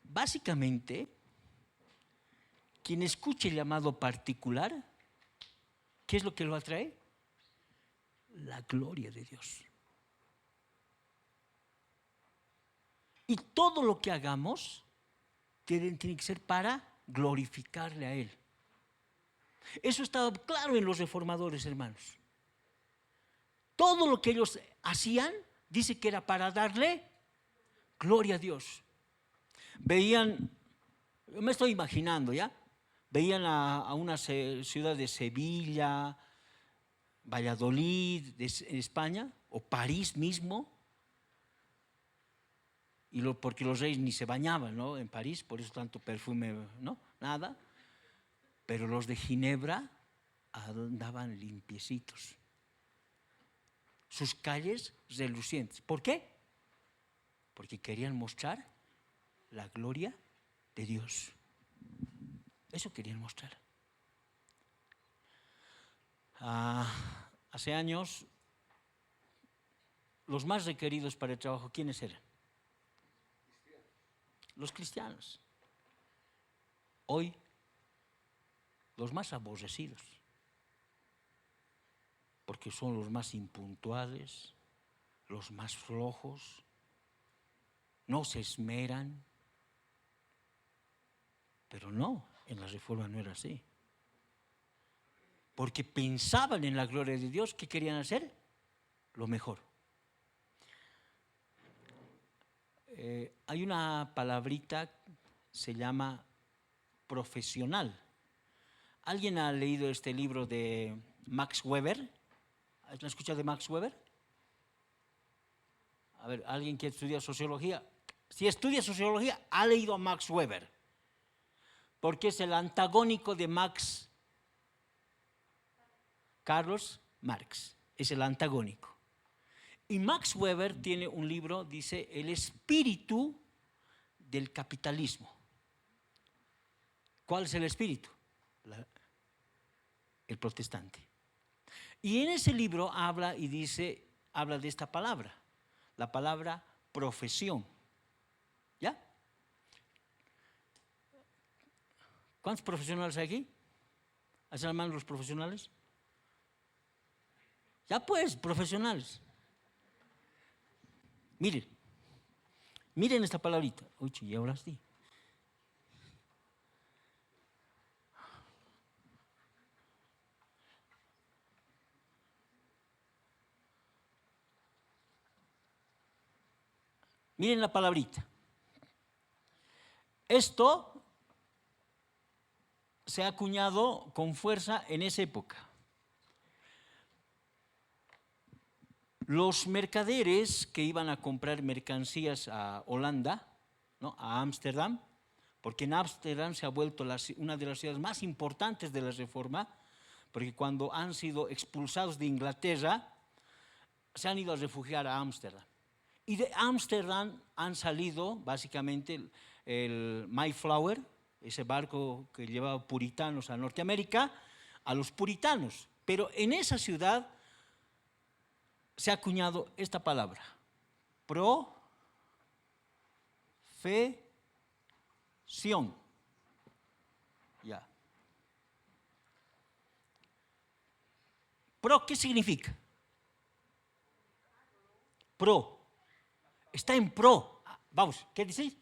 Básicamente, quien escuche el llamado particular, ¿qué es lo que lo atrae? La gloria de Dios. Y todo lo que hagamos tiene que ser para glorificarle a Él. Eso estaba claro en los reformadores, hermanos. Todo lo que ellos hacían, dice que era para darle gloria a Dios. Veían, me estoy imaginando, ¿ya? Veían a una ciudad de Sevilla, Valladolid, en España, o París mismo, porque los reyes ni se bañaban, ¿no? En París, por eso tanto perfume, ¿no? Nada. Pero los de Ginebra andaban limpiecitos. Sus calles relucientes. ¿Por qué? Porque querían mostrar la gloria de Dios. Eso querían mostrar. Hace años, los más requeridos para el trabajo, ¿quiénes eran? Los cristianos. Hoy, los más aborrecidos, porque son los más impuntuales, los más flojos, no se esmeran. Pero no, en la Reforma no era así. Porque pensaban en la gloria de Dios, ¿qué querían hacer? Lo mejor. Hay una palabrita, se llama profesional. ¿Alguien ha leído este libro de Max Weber? ¿Has escuchado de Max Weber? A ver, ¿alguien que estudia sociología? Si estudia sociología, ha leído a Max Weber, porque es el antagónico de Max Carlos Marx, es el antagónico. Y Max Weber tiene un libro, dice, El espíritu del capitalismo. ¿Cuál es el espíritu? El protestante. Y en ese libro habla de esta palabra, la palabra profesión. ¿Ya? ¿Cuántos profesionales hay aquí? ¿Hacen la mano los profesionales? Ya pues, profesionales. Miren esta palabrita. Uy, y ahora sí. Miren la palabrita. Esto se ha acuñado con fuerza en esa época. Los mercaderes que iban a comprar mercancías a Holanda, ¿no?, a Ámsterdam, porque en Ámsterdam se ha vuelto una de las ciudades más importantes de la Reforma, porque cuando han sido expulsados de Inglaterra, se han ido a refugiar a Ámsterdam. Y de Ámsterdam han salido básicamente el Mayflower, ese barco que llevaba puritanos a Norteamérica, a los puritanos. Pero en esa ciudad se ha acuñado esta palabra, profesión. Ya. ¿Pro qué significa? Pro. Está en pro. Vamos, ¿qué decís?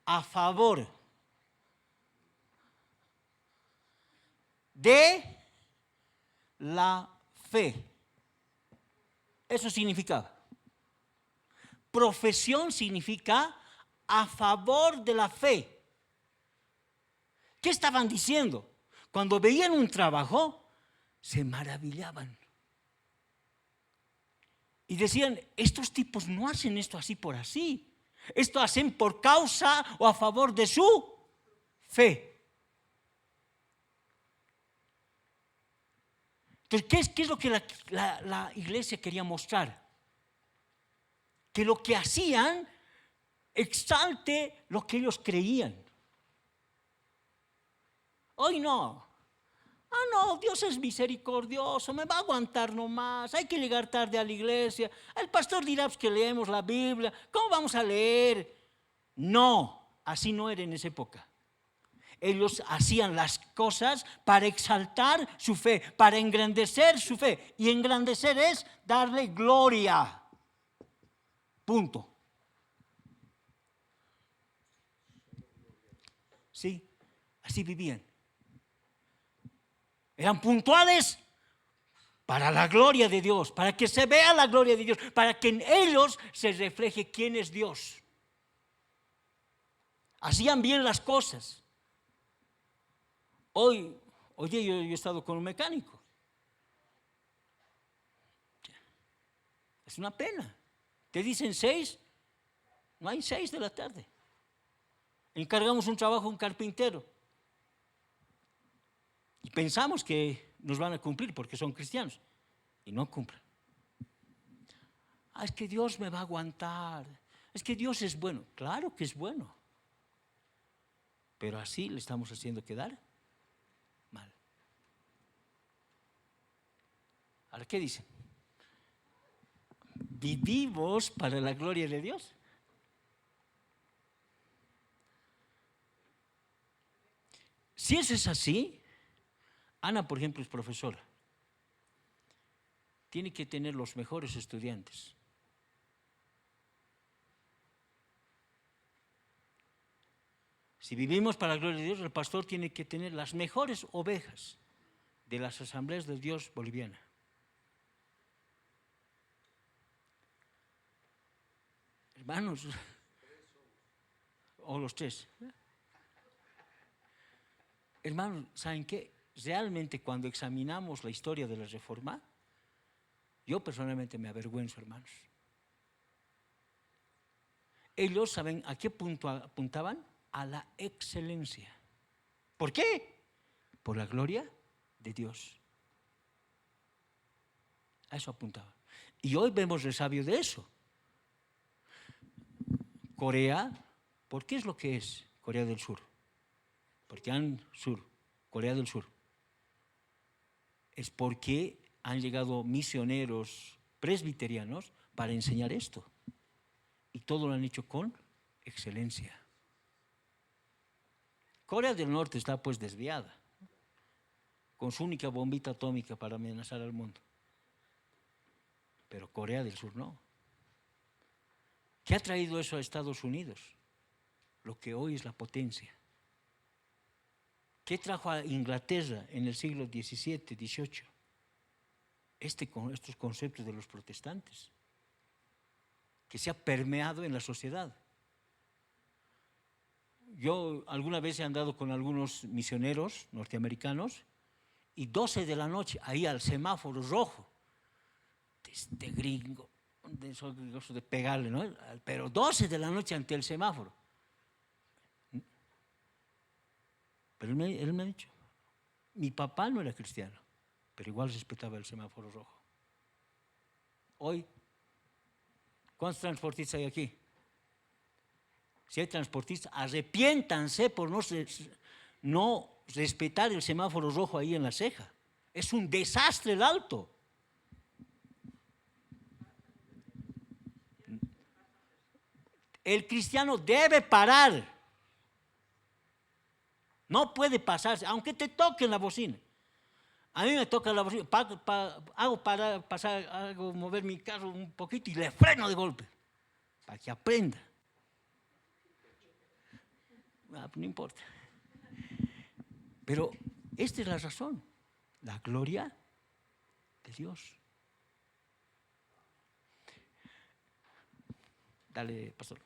A favor de la fe. Eso significaba. Profesión significa a favor de la fe. ¿Qué estaban diciendo? Cuando veían un trabajo, se maravillaban. Y decían, estos tipos no hacen esto así por así. Esto hacen por causa o a favor de su fe. Entonces, ¿qué es lo que la iglesia quería mostrar? Que lo que hacían exalte lo que ellos creían. Hoy no. No, Dios es misericordioso, me va a aguantar nomás, hay que llegar tarde a la iglesia. El pastor dirá pues, que leemos la Biblia, ¿cómo vamos a leer? No, así no era en esa época. Ellos hacían las cosas para exaltar su fe, para engrandecer su fe. Y engrandecer es darle gloria. Punto. Sí, así vivían. Eran puntuales para la gloria de Dios, para que se vea la gloria de Dios, para que en ellos se refleje quién es Dios. Hacían bien las cosas. Oye, yo he estado con un mecánico. Es una pena. Te dicen 6, no hay 6 de la tarde. Encargamos un trabajo a un carpintero. Y pensamos que nos van a cumplir porque son cristianos. Y no cumplen. Es que Dios me va a aguantar. Es que Dios es bueno. Claro que es bueno. Pero así le estamos haciendo quedar mal. Ahora, ¿qué dicen? ¿Vivimos para la gloria de Dios? Si eso es así, Ana, por ejemplo, es profesora. Tiene que tener los mejores estudiantes. Si vivimos para la gloria de Dios, el pastor tiene que tener las mejores ovejas de las asambleas de Dios boliviana. Hermanos, o los 3. Hermanos, ¿saben qué? Realmente cuando examinamos la historia de la Reforma, yo personalmente me avergüenzo, hermanos. Ellos, ¿saben a qué punto apuntaban? A la excelencia. ¿Por qué? Por la gloria de Dios. A eso apuntaba. Y hoy vemos resabio de eso. Corea, ¿por qué es lo que es Corea del Sur? Porque Corea del Sur. Es porque han llegado misioneros presbiterianos para enseñar esto. Y todo lo han hecho con excelencia. Corea del Norte está pues desviada, con su única bombita atómica para amenazar al mundo. Pero Corea del Sur no. ¿Qué ha traído eso a Estados Unidos? Lo que hoy es la potencia. ¿Qué trajo a Inglaterra en el siglo XVII, XVIII? Estos conceptos de los protestantes, que se ha permeado en la sociedad. Yo alguna vez he andado con algunos misioneros norteamericanos y 12 de la noche, ahí al semáforo rojo, este gringo, de pegarle, ¿no? Pero 12 de la noche ante el semáforo. Pero él me ha dicho, mi papá no era cristiano, pero igual respetaba el semáforo rojo. Hoy, ¿cuántos transportistas hay aquí? Si hay transportistas, arrepiéntanse por no respetar el semáforo rojo ahí en la ceja. Es un desastre el alto. El cristiano debe parar. No puede pasarse, aunque te toquen la bocina. A mí me toca la bocina, hago mover mi carro un poquito y le freno de golpe, para que aprenda. No importa. Pero esta es la razón, la gloria de Dios. Dale, pastor.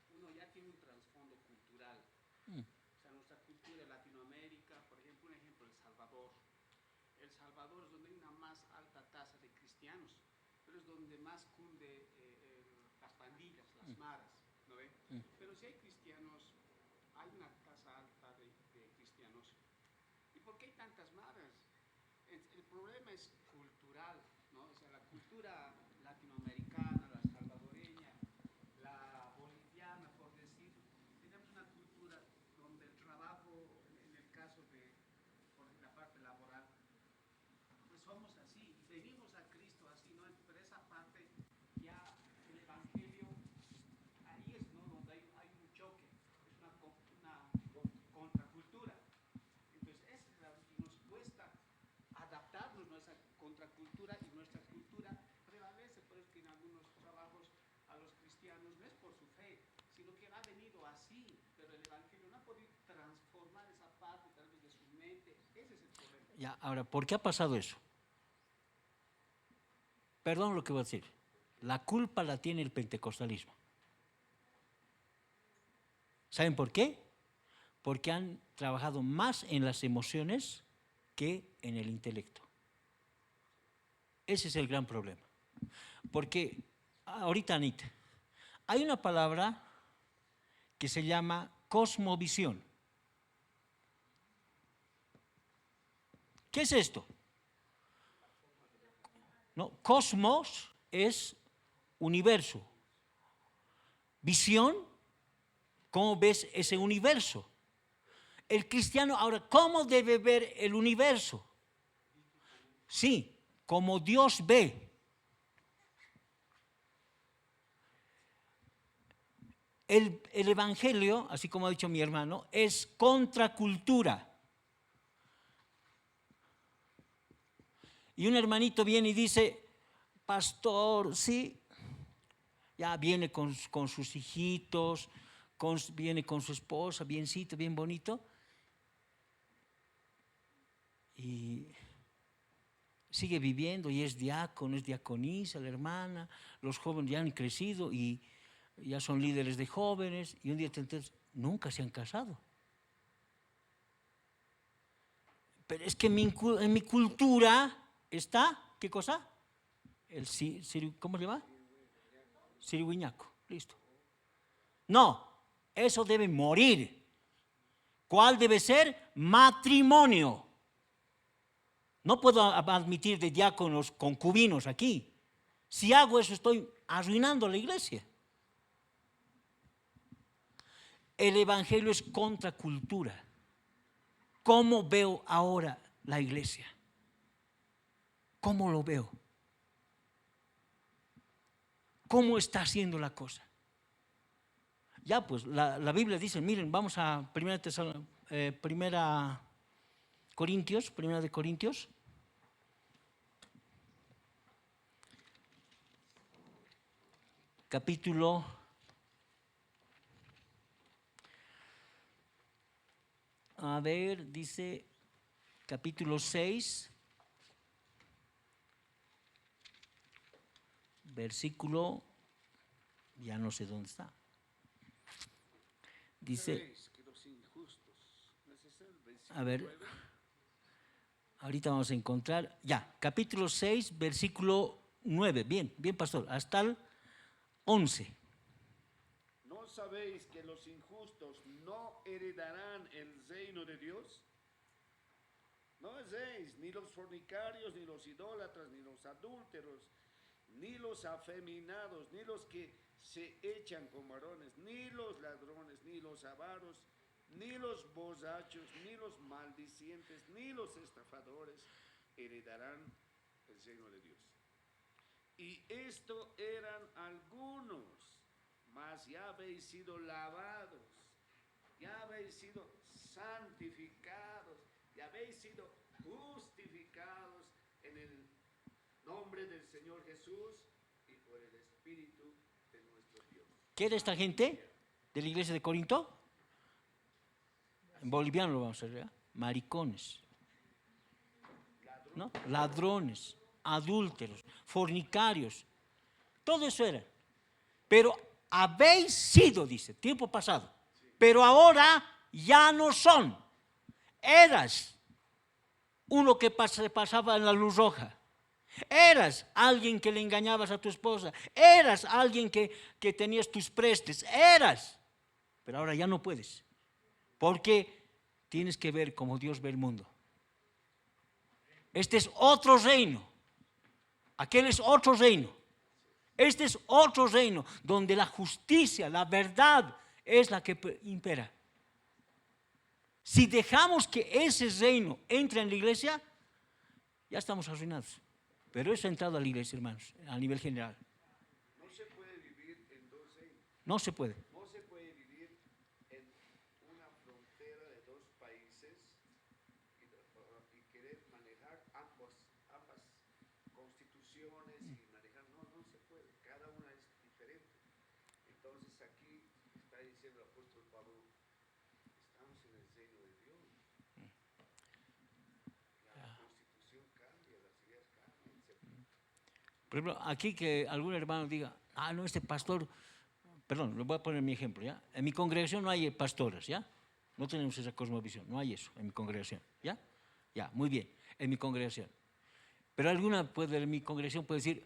Uno ya tiene un trasfondo cultural. O sea, nuestra cultura de Latinoamérica, por ejemplo, un ejemplo, El Salvador. El Salvador es donde hay una más alta tasa de cristianos, pero es donde más cunde las pandillas, las maras, ¿no ve? Pero si hay cristianos, hay una tasa alta de cristianos. ¿Y por qué hay tantas maras? El problema es cultural, ¿no? O sea, la cultura latinoamericana, la salvadoreña, la boliviana, por decir, tenemos una cultura donde el trabajo, en el caso de por la parte laboral, pues somos así, venimos a Cristo así, ¿no? Pero esa parte ya, el Evangelio, ahí es, ¿no? Donde hay un choque, es una contracultura. Entonces, nos cuesta adaptarnos a esa contracultura y nuestra cultura prevalece, por eso que en algunos trabajos a los cristianos no es por su fe, sino que ha venido así, pero el Evangelio no ha podido transformar esa parte tal vez de su mente. Ese es el problema. Ya, ahora, ¿por qué ha pasado eso? Perdón lo que voy a decir. La culpa la tiene el pentecostalismo. ¿Saben por qué? Porque han trabajado más en las emociones que en el intelecto. Ese es el gran problema. Porque, ahorita Anita, hay una palabra que se llama cosmovisión. ¿Qué es esto? No, cosmos es universo. Visión, ¿cómo ves ese universo? El cristiano, ahora, ¿cómo debe ver el universo? Sí, como Dios ve. El evangelio, así como ha dicho mi hermano, es contracultura. Y un hermanito viene y dice, pastor, sí, ya viene con sus hijitos, viene con su esposa, biencito, bien bonito, y sigue viviendo y es diácono, es diaconisa, la hermana, los jóvenes ya han crecido y ya son líderes de jóvenes, y un día te enteras, nunca se han casado. Pero es que en mi cultura está, ¿qué cosa? ¿Cómo se llama? Sirigüiñaco, listo. No, eso debe morir. ¿Cuál debe ser? Matrimonio. No puedo admitir de diáconos concubinos aquí. Si hago eso estoy arruinando la iglesia. El evangelio es contracultura. ¿Cómo veo ahora la iglesia? ¿Cómo lo veo? ¿Cómo está haciendo la cosa? Ya pues, la Biblia dice, miren, vamos a 1 de Corintios. Capítulo 6, versículo, ya no sé dónde está. Dice, a ver, ahorita vamos a encontrar, ya, capítulo 6, versículo 9, bien, pastor, hasta el 11. ¿No sabéis que los injustos no heredarán el reino de Dios? No hacéis, ni los fornicarios, ni los idólatras, ni los adúlteros, ni los afeminados, ni los que se echan con varones, ni los ladrones, ni los avaros, ni los borrachos, ni los maldicientes, ni los estafadores heredarán el reino de Dios. Y esto eran algunos, mas ya habéis sido lavados, ya habéis sido santificados, ya habéis sido justificados en el nombre del Señor Jesús y por el Espíritu de nuestro Dios. ¿Qué era esta gente de la iglesia de Corinto? En boliviano lo vamos a ver, ¿eh? Maricones, ¿no? Ladrones, adúlteros, fornicarios, todo eso era. Pero habéis sido, dice, tiempo pasado, pero ahora ya no son. Eras uno que pasaba en la luz roja. Eras alguien que le engañabas a tu esposa. Eras alguien que tenías tus prestes. Pero ahora ya no puedes. Porque tienes que ver como Dios ve el mundo. Este es otro reino. Aquel es otro reino. Este es otro reino donde la justicia, la verdad es la que impera. Si dejamos que ese reino entre en la iglesia, ya estamos arruinados. Pero eso ha entrado a la iglesia, hermanos, a nivel general. No se puede vivir en dos reinos. No se puede. No se puede vivir en una frontera de dos países y querer manejar ambas constituciones y manejar. No se puede. Cada una es diferente. Entonces aquí está diciendo el apóstol Pablo, estamos en el reino de Dios. La constitución cambia, las ideas cambian. Por ejemplo, aquí que algún hermano diga, no, este pastor, perdón, le voy a poner mi ejemplo, ¿ya? En mi congregación no hay pastoras, ¿ya? No tenemos esa cosmovisión, no hay eso en mi congregación, ¿ya? Ya, muy bien, en mi congregación. Pero alguna de mi congregación puede decir,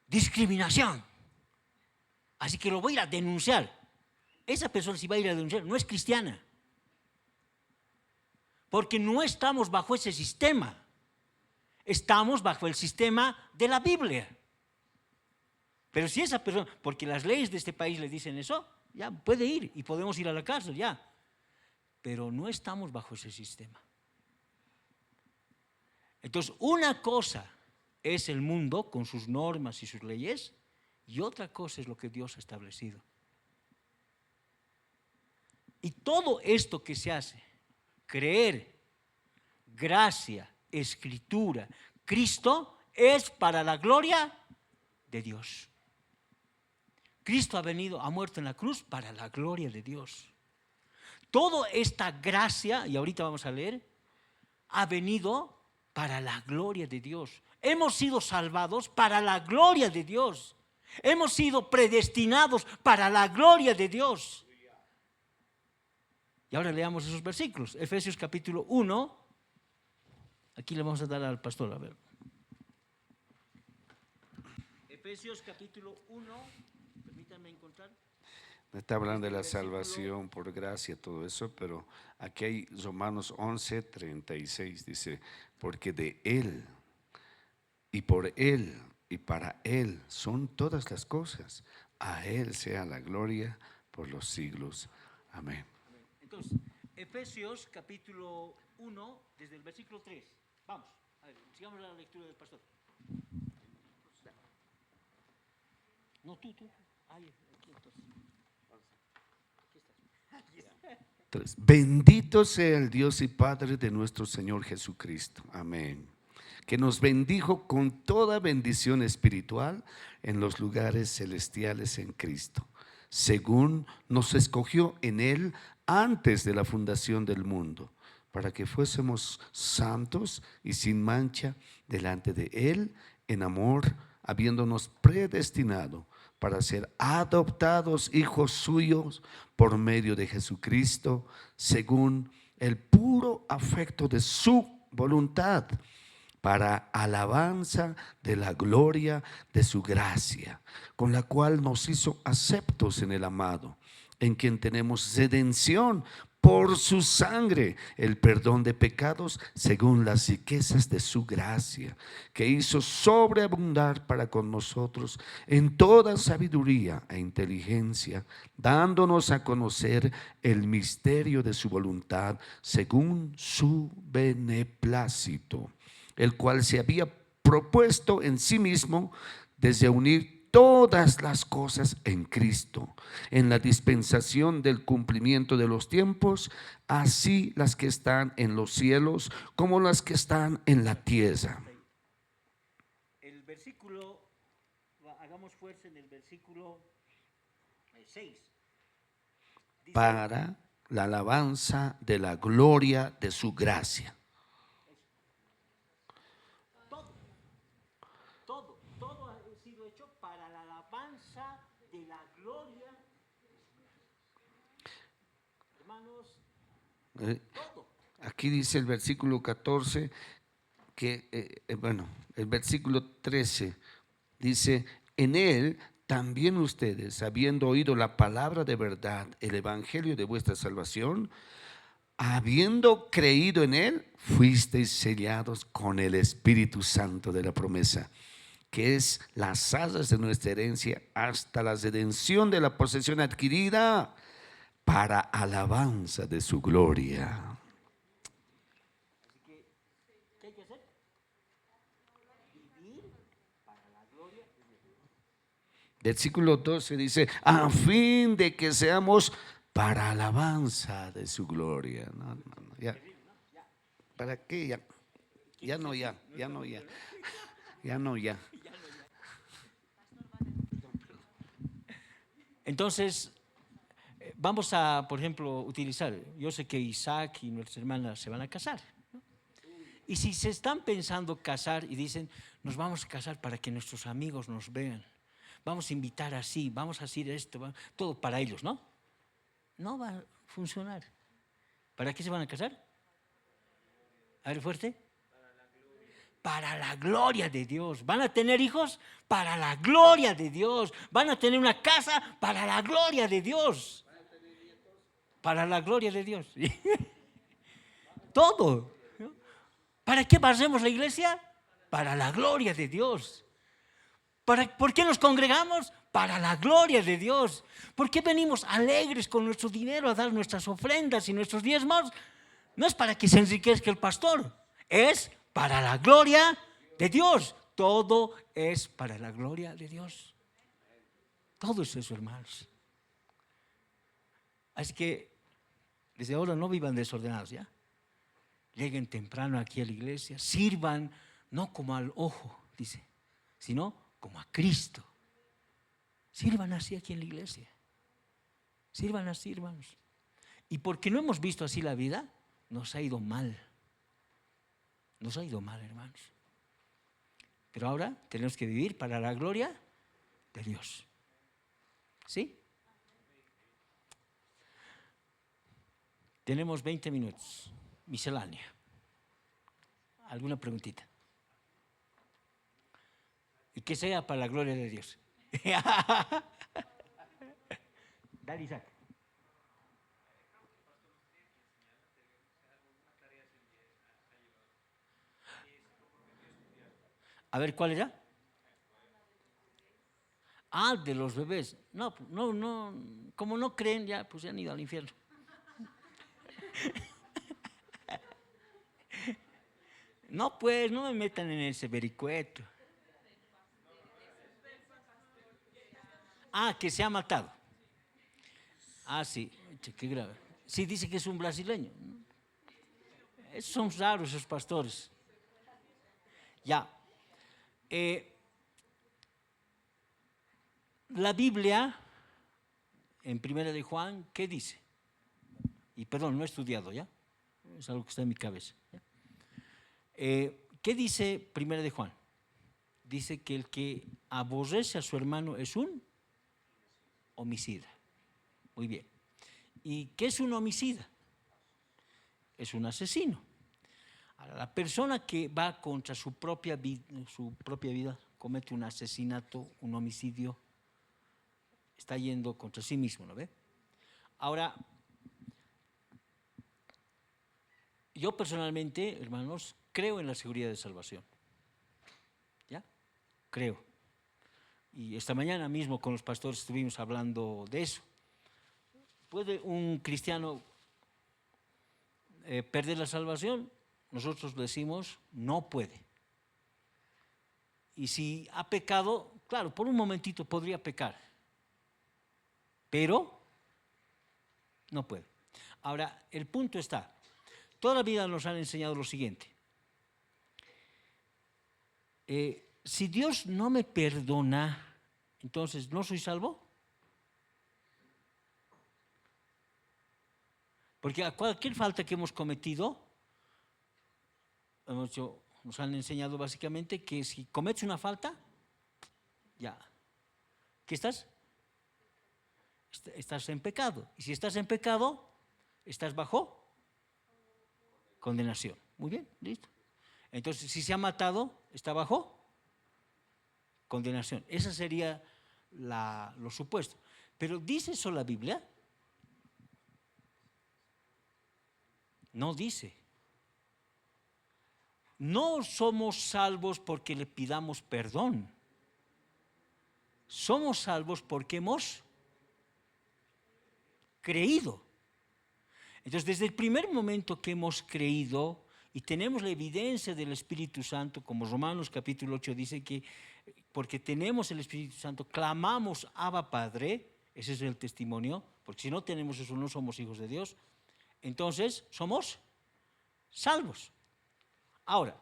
discriminación. Así que lo voy a ir a denunciar. Esa persona si va a ir a denunciar no es cristiana. porque no estamos bajo ese sistema. Estamos bajo el sistema de la Biblia. Pero si esa persona, porque las leyes de este país le dicen eso, ya puede ir y podemos ir a la cárcel, ya. Pero no estamos bajo ese sistema. Entonces, una cosa es el mundo con sus normas y sus leyes, y otra cosa es lo que Dios ha establecido. Y todo esto que se hace, creer, gracia, escritura, Cristo, es para la gloria de Dios. Cristo ha venido, ha muerto en la cruz para la gloria de Dios. Toda esta gracia, y ahorita vamos a leer, ha venido para la gloria de Dios. Hemos sido salvados para la gloria de Dios. Hemos sido predestinados para la gloria de Dios. Y ahora leamos esos versículos. Efesios capítulo 1. Aquí le vamos a dar al pastor, a ver. Efesios capítulo 1. Permítanme encontrar. Está hablando de la salvación por gracia, todo eso, pero aquí hay Romanos 11:36, dice, porque de Él y por Él y para Él son todas las cosas. A Él sea la gloria por los siglos. Amén. Entonces, Efesios capítulo 1, desde el versículo 3. Vamos, a ver, sigamos la lectura del pastor. No, tú. Ahí, aquí entonces. Bendito sea el Dios y Padre de nuestro Señor Jesucristo. Amén. Que nos bendijo con toda bendición espiritual en los lugares celestiales en Cristo, según nos escogió en Él antes de la fundación del mundo, para que fuésemos santos y sin mancha delante de Él en amor, habiéndonos predestinado para ser adoptados hijos suyos por medio de Jesucristo, según el puro afecto de su voluntad, para alabanza de la gloria de su gracia, con la cual nos hizo aceptos en el amado, en quien tenemos redención por su sangre, el perdón de pecados según las riquezas de su gracia, que hizo sobreabundar para con nosotros en toda sabiduría e inteligencia, dándonos a conocer el misterio de su voluntad según su beneplácito, el cual se había propuesto en sí mismo desde unir todas las cosas en Cristo, en la dispensación del cumplimiento de los tiempos, así las que están en los cielos como las que están en la tierra. El versículo, hagamos fuerza en el versículo 6. Dice, Para la alabanza de la gloria de su gracia. Todo ha sido hecho para la alabanza de la gloria. Hermanos, todo. Aquí dice el versículo 14 que, el versículo 13 dice, en él también ustedes, habiendo oído la palabra de verdad, el evangelio de vuestra salvación, habiendo creído en él, fuisteis sellados con el Espíritu Santo de la promesa, que es las arras de nuestra herencia hasta la redención de la posesión adquirida para alabanza de su gloria. Así que, ¿qué hay que hacer? Vivir para la gloria de Dios. Versículo 12 dice, a fin de que seamos para alabanza de su gloria. No, ya. ¿Para qué? Ya no. Entonces, vamos a, por ejemplo, utilizar, yo sé que Isaac y nuestras hermanas se van a casar, ¿no? Y si se están pensando casar y dicen, nos vamos a casar para que nuestros amigos nos vean, vamos a invitar así, vamos a hacer esto, todo para ellos, ¿no? No va a funcionar. ¿Para qué se van a casar? A ver, fuerte. Para la gloria de Dios. ¿Van a tener hijos? Para la gloria de Dios. ¿Van a tener una casa? Para la gloria de Dios. Para la gloria de Dios. Todo. ¿No? ¿Para qué hacemos la iglesia? Para la gloria de Dios. ¿Por qué nos congregamos? Para la gloria de Dios. ¿Por qué venimos alegres con nuestro dinero a dar nuestras ofrendas y nuestros diezmos? No es para que se enriquezca el pastor, es para la gloria de Dios. Todo es para la gloria de Dios. Todo es eso, hermanos. Así que desde ahora no vivan desordenados, ¿ya? Lleguen temprano aquí a la iglesia, sirvan no como al ojo, dice, sino como a Cristo. Sirvan así aquí en la iglesia. Sirvan así, hermanos. Y porque no hemos visto así la vida, nos ha ido mal. Nos ha ido mal, hermanos. Pero ahora tenemos que vivir para la gloria de Dios. ¿Sí? Tenemos 20 minutos. Miscelánea. ¿Alguna preguntita? Y que sea para la gloria de Dios. Dale, Isaac. A ver, ¿cuál era? Ah, de los bebés. No, como no creen, ya, pues ya han ido al infierno. No, pues, no me metan en ese vericueto. Ah, que se ha matado. Ah, sí, qué grave. Sí, dice que es un brasileño. Son raros esos pastores. Ya. La Biblia, en Primera de Juan, ¿qué dice? Y perdón, no he estudiado, ¿ya? Es algo que está en mi cabeza. ¿Ya? ¿Qué dice Primera de Juan? Dice que el que aborrece a su hermano es un homicida. Muy bien. ¿Y qué es un homicida? Es un asesino. Ahora, la persona que va contra su propia vida, comete un asesinato, un homicidio, está yendo contra sí mismo, ¿no ve? Ahora, yo personalmente, hermanos, creo en la seguridad de salvación. ¿Ya? Creo. Y esta mañana mismo con los pastores estuvimos hablando de eso. ¿Puede un cristiano perder la salvación? Nosotros decimos, no puede. Y si ha pecado, claro, por un momentito podría pecar, pero no puede. Ahora, el punto está, toda la vida nos han enseñado lo siguiente. Si Dios no me perdona, entonces, ¿no soy salvo? Porque a cualquier falta que hemos cometido, nos han enseñado básicamente que si cometes una falta, ya, ¿qué estás? Estás en pecado. Y si estás en pecado, estás bajo condenación. Muy bien, listo. Entonces, si se ha matado, está bajo condenación. Esa sería lo supuesto. Pero ¿dice eso la Biblia? No dice. No somos salvos porque le pidamos perdón. Somos salvos porque hemos creído. Entonces, desde el primer momento que hemos creído y tenemos la evidencia del Espíritu Santo, como Romanos capítulo 8 dice que porque tenemos el Espíritu Santo, clamamos Abba Padre, ese es el testimonio, porque si no tenemos eso no somos hijos de Dios, entonces somos salvos. Ahora,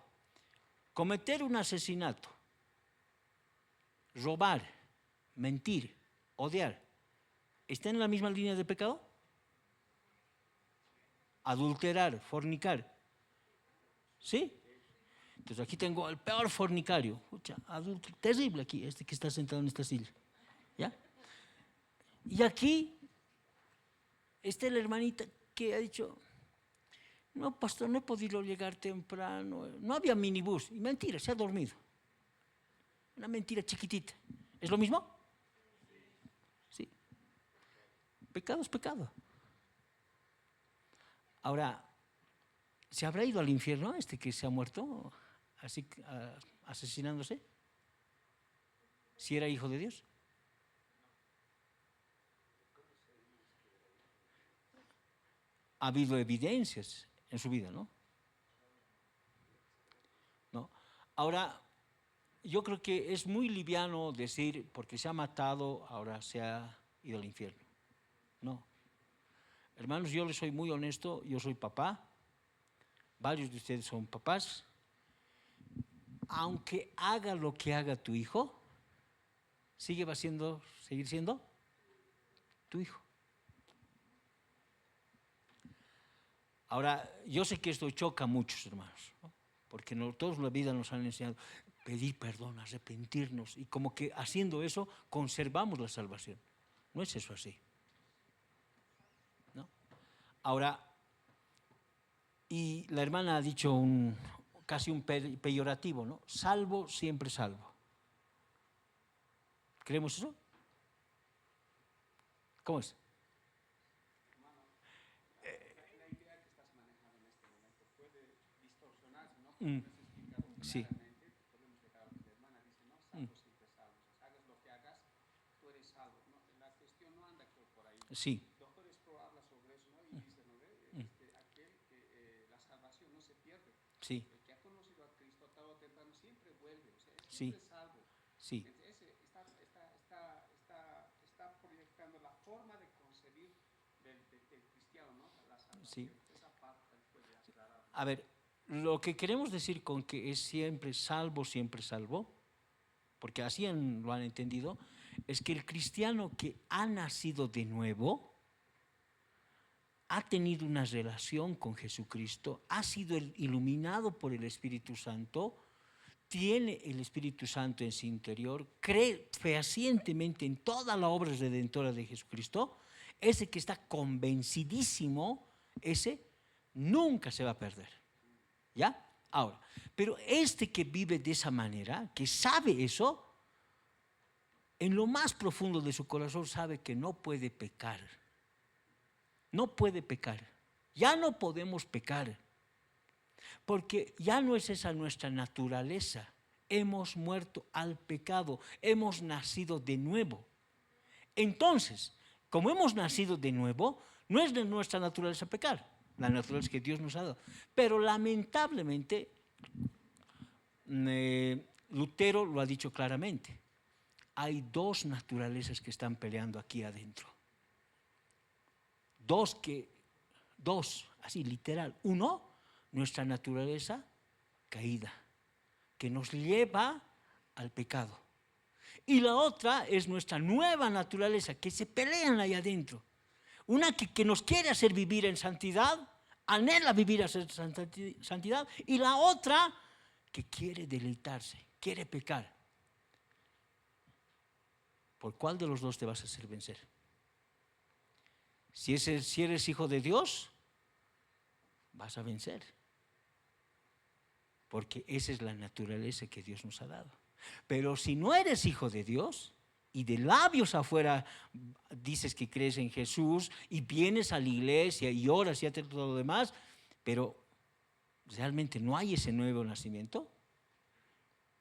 cometer un asesinato, robar, mentir, odiar, ¿está en la misma línea de pecado? Adulterar, fornicar, ¿sí? Entonces aquí tengo al peor fornicario, terrible aquí, este que está sentado en esta silla, ¿ya? Y aquí está la hermanita que ha dicho, no, pastor, no he podido llegar temprano, no había minibús, y mentira, se ha dormido. Una mentira chiquitita. ¿Es lo mismo? Sí. Pecado es pecado. Ahora, ¿Se habrá ido al infierno este que se ha muerto así, asesinándose? ¿Si era hijo de Dios? Ha habido evidencias en su vida, ¿no? ¿No? Ahora, yo creo que es muy liviano decir, porque se ha matado, ahora se ha ido al infierno. No. Hermanos, yo les soy muy honesto, yo soy papá, varios de ustedes son papás. Aunque haga lo que haga tu hijo, seguir siendo tu hijo. Ahora, yo sé que esto choca a muchos hermanos, ¿no? Porque todos la vida nos han enseñado pedir perdón, arrepentirnos, y como que haciendo eso conservamos la salvación. No es eso así, ¿no? Ahora, y la hermana ha dicho casi un peyorativo, ¿no? Salvo, siempre salvo. ¿Creemos eso? ¿Cómo es? La idea que estás manejando en este momento puede distorsionarse, ¿no? Como has explicado Sí. claramente, podemos llegar a lo que la hermana dice, ¿no? Salvo siempre salvo. O sea, hagas lo que hagas, tú eres salvo, ¿no? La cuestión no anda por ahí. Sí. Doctor Sproul habla sobre eso, ¿no? Y dice, ¿no ve? Aquel que la salvación no se pierde. Sí. El que ha conocido a Cristo tarde o temprano siempre vuelve, o sea, es Sí. siempre salvo. Sí. Está proyectando la forma de concebir del cristiano, ¿no? La salvación. Sí. Esa parte puede aclarar. A ver, lo que queremos decir con que es siempre salvo, porque así lo han entendido, es que el cristiano que ha nacido de nuevo ha tenido una relación con Jesucristo, ha sido iluminado por el Espíritu Santo, tiene el Espíritu Santo en su interior, cree fehacientemente en toda la obra redentora de Jesucristo. Ese que está convencidísimo, ese nunca se va a perder. ¿Ya? Ahora, pero este que vive de esa manera, que sabe eso, en lo más profundo de su corazón sabe que no puede pecar. No puede pecar. Ya no podemos pecar. Porque ya no es esa nuestra naturaleza. Hemos muerto al pecado. Hemos nacido de nuevo. Entonces, como hemos nacido de nuevo, no es de nuestra naturaleza pecar. La naturaleza que Dios nos ha dado. Pero lamentablemente, Lutero lo ha dicho claramente. Hay dos naturalezas que están peleando aquí adentro. Dos, así literal. Uno, nuestra naturaleza caída, que nos lleva al pecado. Y la otra es nuestra nueva naturaleza, que se pelean ahí adentro. Una que nos quiere hacer vivir en santidad, anhela vivir en santidad, y la otra que quiere deleitarse, quiere pecar. ¿Por cuál de los dos te vas a hacer vencer? Si eres hijo de Dios, vas a vencer. Porque esa es la naturaleza que Dios nos ha dado. Pero si no eres hijo de Dios y de labios afuera dices que crees en Jesús y vienes a la iglesia y oras y haces todo lo demás, pero realmente no hay ese nuevo nacimiento,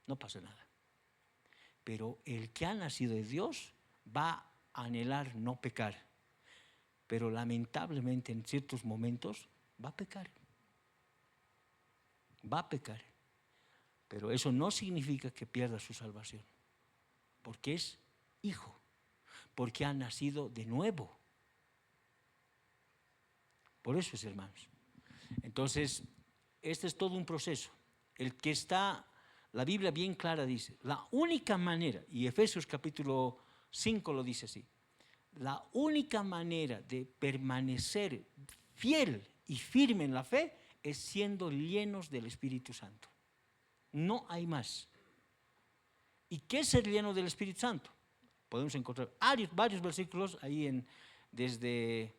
no pasa nada. Pero el que ha nacido de Dios va a anhelar no pecar. Pero lamentablemente en ciertos momentos va a pecar. Va a pecar. Pero eso no significa que pierda su salvación. Porque es hijo. Porque ha nacido de nuevo. Por eso es, hermanos. Entonces, este es todo un proceso. El que está, la Biblia bien clara dice, la única manera, y Efesios capítulo 5 lo dice así, la única manera de permanecer fiel y firme en la fe es siendo llenos del Espíritu Santo. No hay más. ¿Y qué es ser lleno del Espíritu Santo? Podemos encontrar varios versículos ahí desde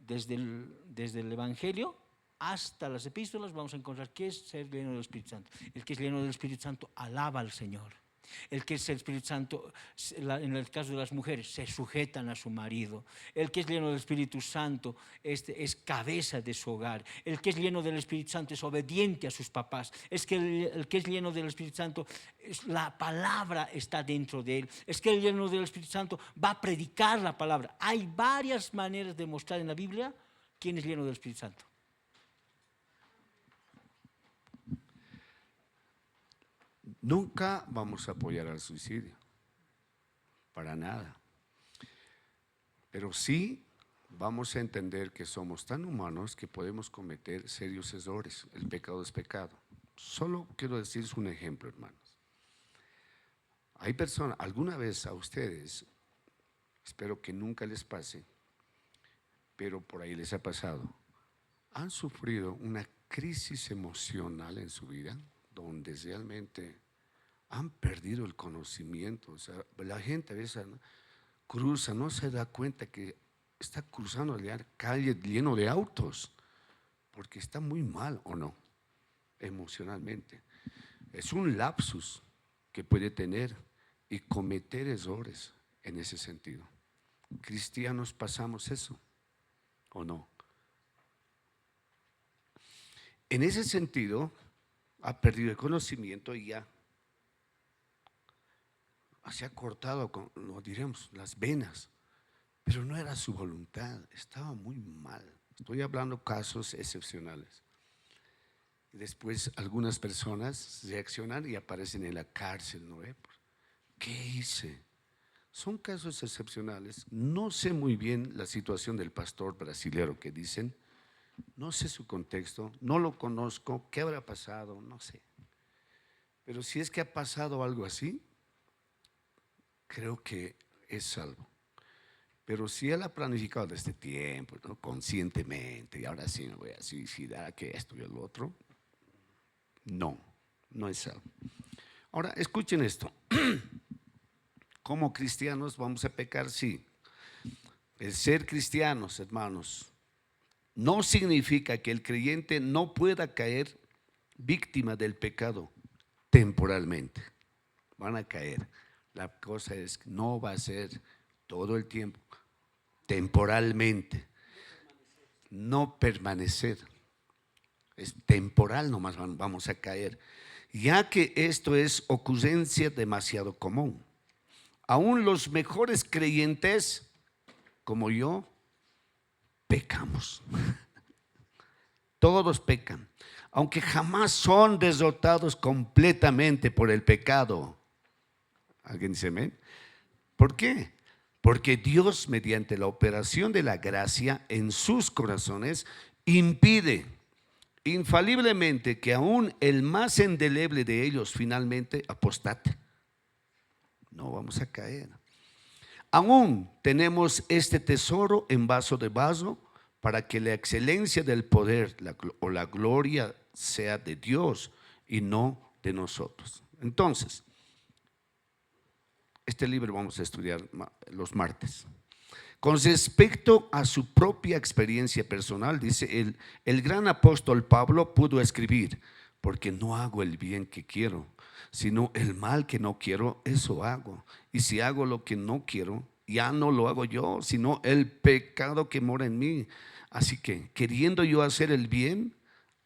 el Evangelio hasta las epístolas. Vamos a encontrar qué es ser lleno del Espíritu Santo. El que es lleno del Espíritu Santo alaba al Señor. El que es el Espíritu Santo, en el caso de las mujeres, se sujetan a su marido. El que es lleno del Espíritu Santo es cabeza de su hogar. El que es lleno del Espíritu Santo es obediente a sus papás. Es que el que es lleno del Espíritu Santo, la palabra está dentro de él. Es que el lleno del Espíritu Santo va a predicar la palabra. Hay varias maneras de mostrar en la Biblia quién es lleno del Espíritu Santo. Nunca vamos a apoyar al suicidio, para nada. Pero sí vamos a entender que somos tan humanos que podemos cometer serios errores. El pecado es pecado. Solo quiero decirles un ejemplo, hermanos. Hay personas, alguna vez a ustedes, espero que nunca les pase, pero por ahí les ha pasado, han sufrido una crisis emocional en su vida donde realmente han perdido el conocimiento. O sea, la gente a veces cruza, no se da cuenta que está cruzando la calle lleno de autos porque está muy mal, ¿o no? Emocionalmente. Es un lapsus que puede tener y cometer errores en ese sentido. Cristianos pasamos eso, ¿o no? En ese sentido, ha perdido el conocimiento y ya se ha cortado, lo diremos, las venas, pero no era su voluntad, estaba muy mal. Estoy hablando casos excepcionales. Después algunas personas reaccionan y aparecen en la cárcel, ¿no? ¿Qué hice? Son casos excepcionales. No sé muy bien la situación del pastor brasilero que dicen, no sé su contexto, no lo conozco, ¿qué habrá pasado? No sé. Pero si es que ha pasado algo así, creo que es salvo. Pero si él ha planificado desde tiempo, ¿no? Conscientemente, y ahora sí me voy a suicidar, que esto y el otro, no, no es salvo. Ahora, escuchen esto. Como cristianos vamos a pecar, sí. El ser cristianos, hermanos, no significa que el creyente no pueda caer víctima del pecado temporalmente. Van a caer. La cosa es que no va a ser todo el tiempo, temporalmente. No permanecer. Es temporal nomás vamos a caer. Ya que esto es ocurrencia demasiado común. Aún los mejores creyentes, como yo, pecamos. Todos pecan, aunque jamás son derrotados completamente por el pecado. ¿Alguien dice amén? ¿Por qué? Porque Dios, mediante la operación de la gracia en sus corazones, impide infaliblemente que aún el más indeleble de ellos finalmente apostate. No vamos a caer. Aún tenemos este tesoro en vaso de barro para que la excelencia del poder o la gloria sea de Dios y no de nosotros. Entonces, este libro vamos a estudiar los martes. Con respecto a su propia experiencia personal, dice el gran apóstol Pablo pudo escribir, porque no hago el bien que quiero, sino el mal que no quiero, eso hago. Y si hago lo que no quiero, ya no lo hago yo, sino el pecado que mora en mí. Así que, queriendo yo hacer el bien,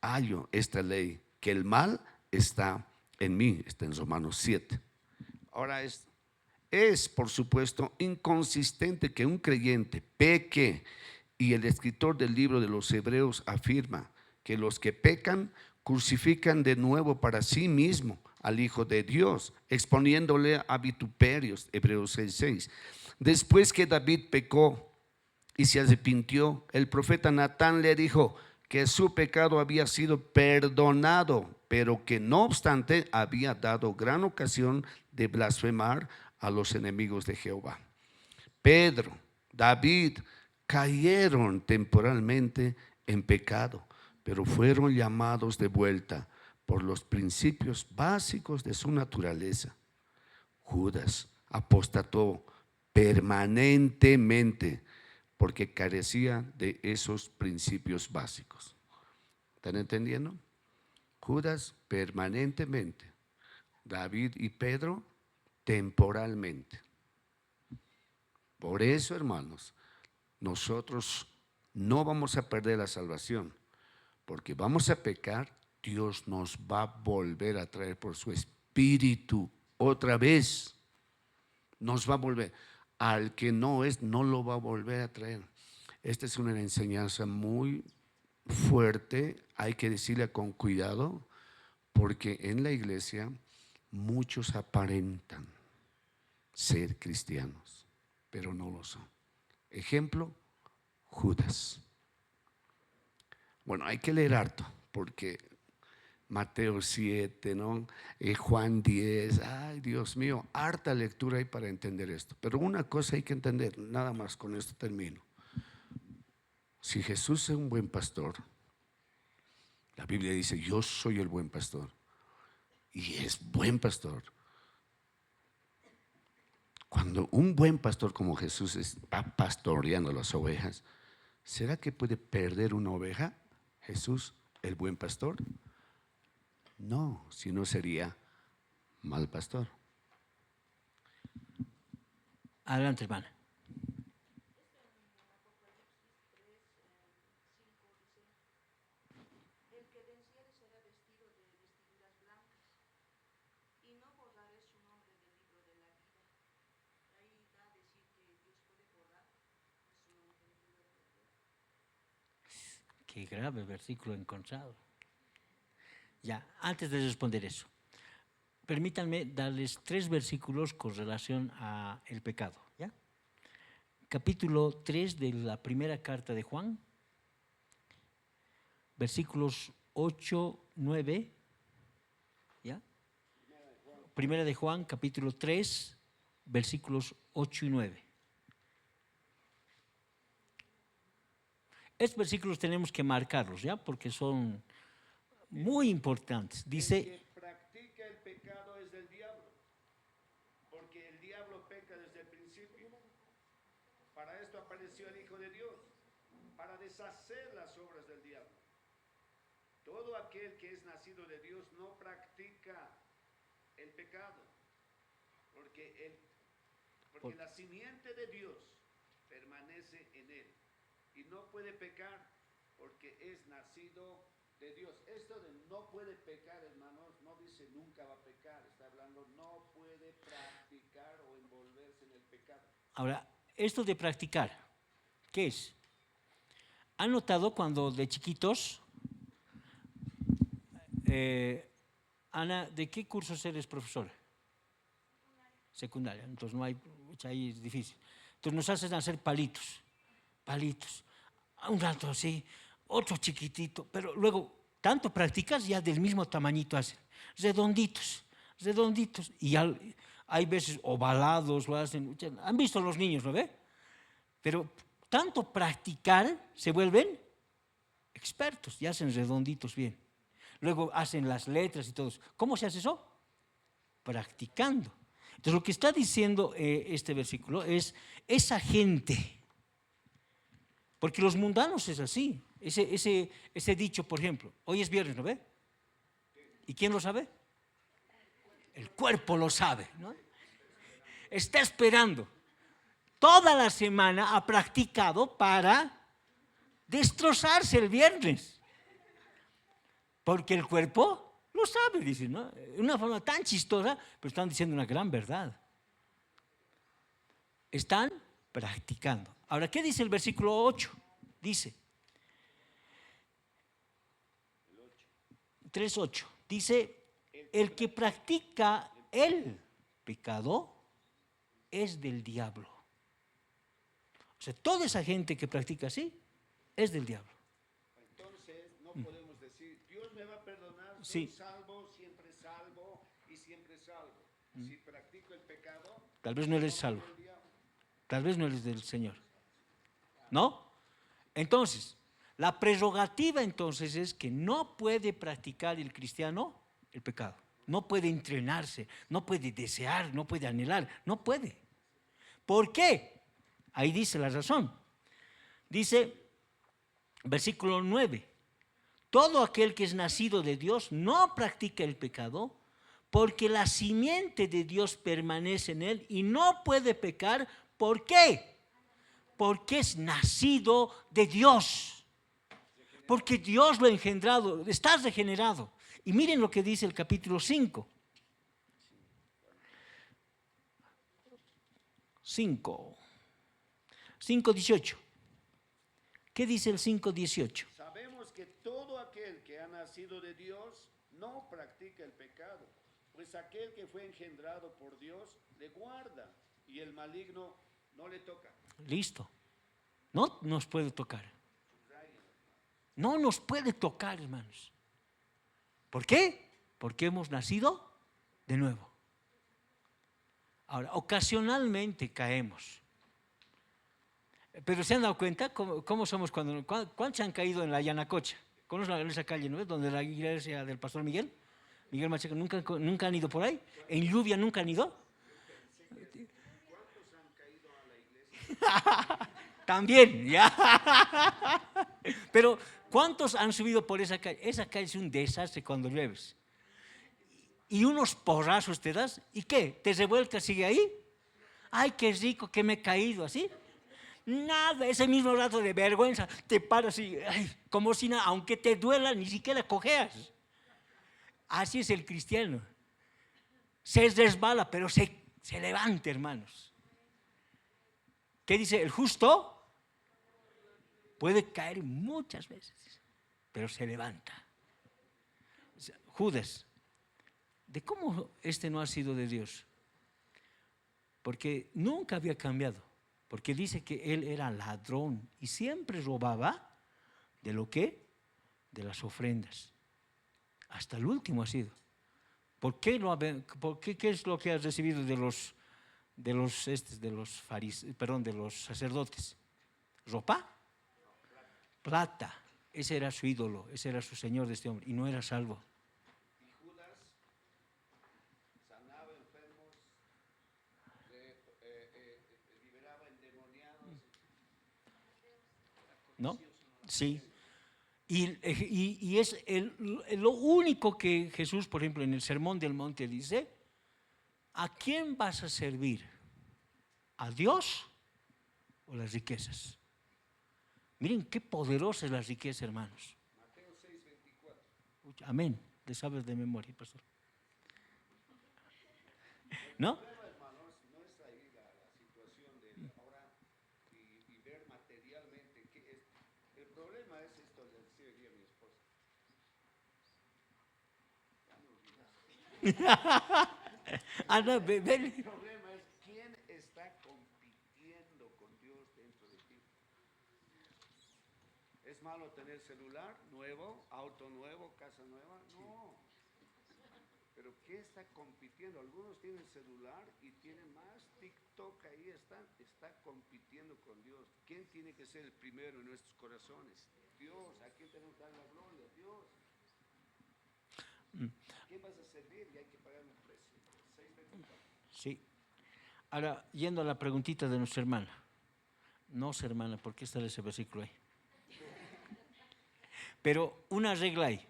hallo esta ley, que el mal está en mí, está en Romanos 7. Ahora es, por supuesto, inconsistente que un creyente peque, y el escritor del libro de los Hebreos afirma que los que pecan crucifican de nuevo para sí mismo al Hijo de Dios, exponiéndole a vituperios. Hebreos 6:6. Después que David pecó y se arrepintió, el profeta Natán le dijo que su pecado había sido perdonado, pero que no obstante había dado gran ocasión de blasfemar a los enemigos de Jehová. Pedro, David cayeron temporalmente en pecado, pero fueron llamados de vuelta por los principios básicos de su naturaleza. Judas apostató permanentemente porque carecía de esos principios básicos. ¿Están entendiendo? Judas permanentemente. David y Pedro temporalmente. Por eso, hermanos, nosotros no vamos a perder la salvación, porque vamos a pecar, Dios nos va a volver a traer por su Espíritu otra vez. Nos va a volver. Al que no es, no lo va a volver a traer. Esta es una enseñanza muy fuerte, hay que decirla con cuidado, porque en la iglesia muchos aparentan ser cristianos, pero no lo son. Ejemplo, Judas. Bueno, hay que leer harto, porque Mateo 7, ¿no? Juan 10, ay Dios mío, harta lectura hay para entender esto. Pero una cosa hay que entender, nada más, con esto termino. Si Jesús es un buen pastor, la Biblia dice, yo soy el buen pastor, y es buen pastor. Cuando un buen pastor como Jesús va pastoreando las ovejas, ¿será que puede perder una oveja Jesús, el buen pastor? No, si no sería mal pastor. Adelante, hermana. El que venciere será vestido de vestiduras blancas, y no borraré su nombre del libro de la vida. Ahí da a decir que Dios puede borrar su nombre del libro de la vida. Qué grave versículo encontrado. Ya, antes de responder eso, permítanme darles 3 versículos con relación a el pecado. ¿Ya? Capítulo 3 de la primera carta de Juan, versículos 8, 9. ¿Ya? Primera de Juan, capítulo 3, versículos 8 y 9. Estos versículos tenemos que marcarlos, ¿ya? Porque son muy importantes. Dice, El que practica el pecado es del diablo, porque el diablo peca desde el principio. Para esto apareció el Hijo de Dios, para deshacer las obras del diablo. Todo aquel que es nacido de Dios no practica el pecado, porque la simiente de Dios permanece en él y no puede pecar porque es nacido de Dios. Esto de no puede pecar, hermanos, no dice nunca va a pecar, está hablando no puede practicar o envolverse en el pecado. ahora, esto de practicar, ¿qué es? ¿Han notado cuando de chiquitos, Ana, ¿de qué cursos eres profesora? Secundaria, entonces no hay, ahí es difícil. Entonces nos hacen hacer palitos, un rato así, otro chiquitito, pero luego tanto practicas ya del mismo tamañito hacen, redonditos, y ya hay veces ovalados, lo hacen, han visto los niños, ¿no ve? Pero tanto practicar se vuelven expertos y hacen redonditos bien. Luego hacen las letras y todo eso. ¿Cómo se hace eso? Practicando. Entonces lo que está diciendo este versículo es esa gente, porque los mundanos es así, ese dicho, por ejemplo, hoy es viernes, ¿no ve? ¿Y quién lo sabe? El cuerpo lo sabe, ¿no? Está esperando. Toda la semana ha practicado para destrozarse el viernes. Porque el cuerpo lo sabe, dicen, ¿no? De una forma tan chistosa, pero están diciendo una gran verdad. Están practicando. Ahora, ¿qué dice el versículo 8? Dice, 3:8, dice, el que practica el pecado es del diablo. O sea, toda esa gente que practica así es del diablo. Entonces no podemos decir, Dios me va a perdonar, Sí. soy salvo y siempre salvo. Si practico el pecado, Tal vez no eres salvo. Tal vez no eres del Señor. ¿No? Entonces, la prerrogativa entonces es que no puede practicar el cristiano el pecado. No puede entrenarse, no puede desear, no puede anhelar, no puede. ¿Por qué? Ahí dice la razón. Dice, versículo 9, todo aquel que es nacido de Dios no practica el pecado porque la simiente de Dios permanece en él y no puede pecar. ¿Por qué? Porque es nacido de Dios. Porque Dios lo ha engendrado, estás regenerado. Y miren lo que dice el capítulo 5. 5:18. ¿Qué dice el 5:18? Sabemos que todo aquel que ha nacido de Dios no practica el pecado, pues aquel que fue engendrado por Dios le guarda y el maligno no le toca. Listo. No nos puede tocar. No nos puede tocar, hermanos. ¿Por qué? Porque hemos nacido de nuevo. Ahora, ocasionalmente caemos. Pero ¿se han dado cuenta cómo somos cuando... ¿Cuántos han caído en la Yanacocha? ¿Conocen esa calle, no es? Donde la iglesia del pastor Miguel Macheco, ¿nunca han ido por ahí? ¿En lluvia nunca han ido? ¿Cuántos han caído a la iglesia? También, ya. Pero ¿cuántos han subido por esa calle? Esa calle es un desastre cuando llueves. Y unos porrazos te das, ¿y qué? ¿Te revuelcas, sigue ahí? Ay, qué rico que me he caído, ¿así? Nada, ese mismo rato de vergüenza, te paras y, ay, como si nada, aunque te duela, ni siquiera cojeas. Así es el cristiano. Se resbala, pero se levanta, hermanos. ¿Qué dice? El justo puede caer muchas veces, pero se levanta. Judas, ¿de cómo este no ha sido de Dios? Porque nunca había cambiado. Porque dice que él era ladrón y siempre robaba de lo que, de las ofrendas. Hasta el último ha sido. ¿Por qué qué es lo que has recibido de los sacerdotes? ¿Ropa? Plata. Ese era su ídolo, ese era su señor de este hombre y no era salvo. Y Judas sanaba enfermos, liberaba endemoniados. ¿No? Sí. Y es lo único que Jesús, por ejemplo, en el Sermón del Monte dice: ¿a quién vas a servir? ¿A Dios o las riquezas? Miren qué poderosa es la riqueza, hermanos. Mateo 6:24. Amén. Le sabes de memoria, pastor. ¿No? El problema, hermanos, no es ahí la situación de ahora y ver materialmente qué es. El problema es esto, le decía aquí a mi esposa. Ya me olvidaste. Anda, El problema es quién está compitiendo con Dios dentro de ti. ¿Es malo tener celular nuevo, auto nuevo, casa nueva? No. Pero ¿qué está compitiendo? Algunos tienen celular y tienen más TikTok, ahí están. Está compitiendo con Dios. ¿Quién tiene que ser el primero en nuestros corazones? Dios. ¿A quién tenemos que dar la gloria? Dios. ¿A quién vas a servir? Y hay que pagar un precio. 6:24. sí. Ahora, yendo a la preguntita de nuestra hermana. No, hermana, ¿por qué está ese versículo ahí? Pero una regla hay.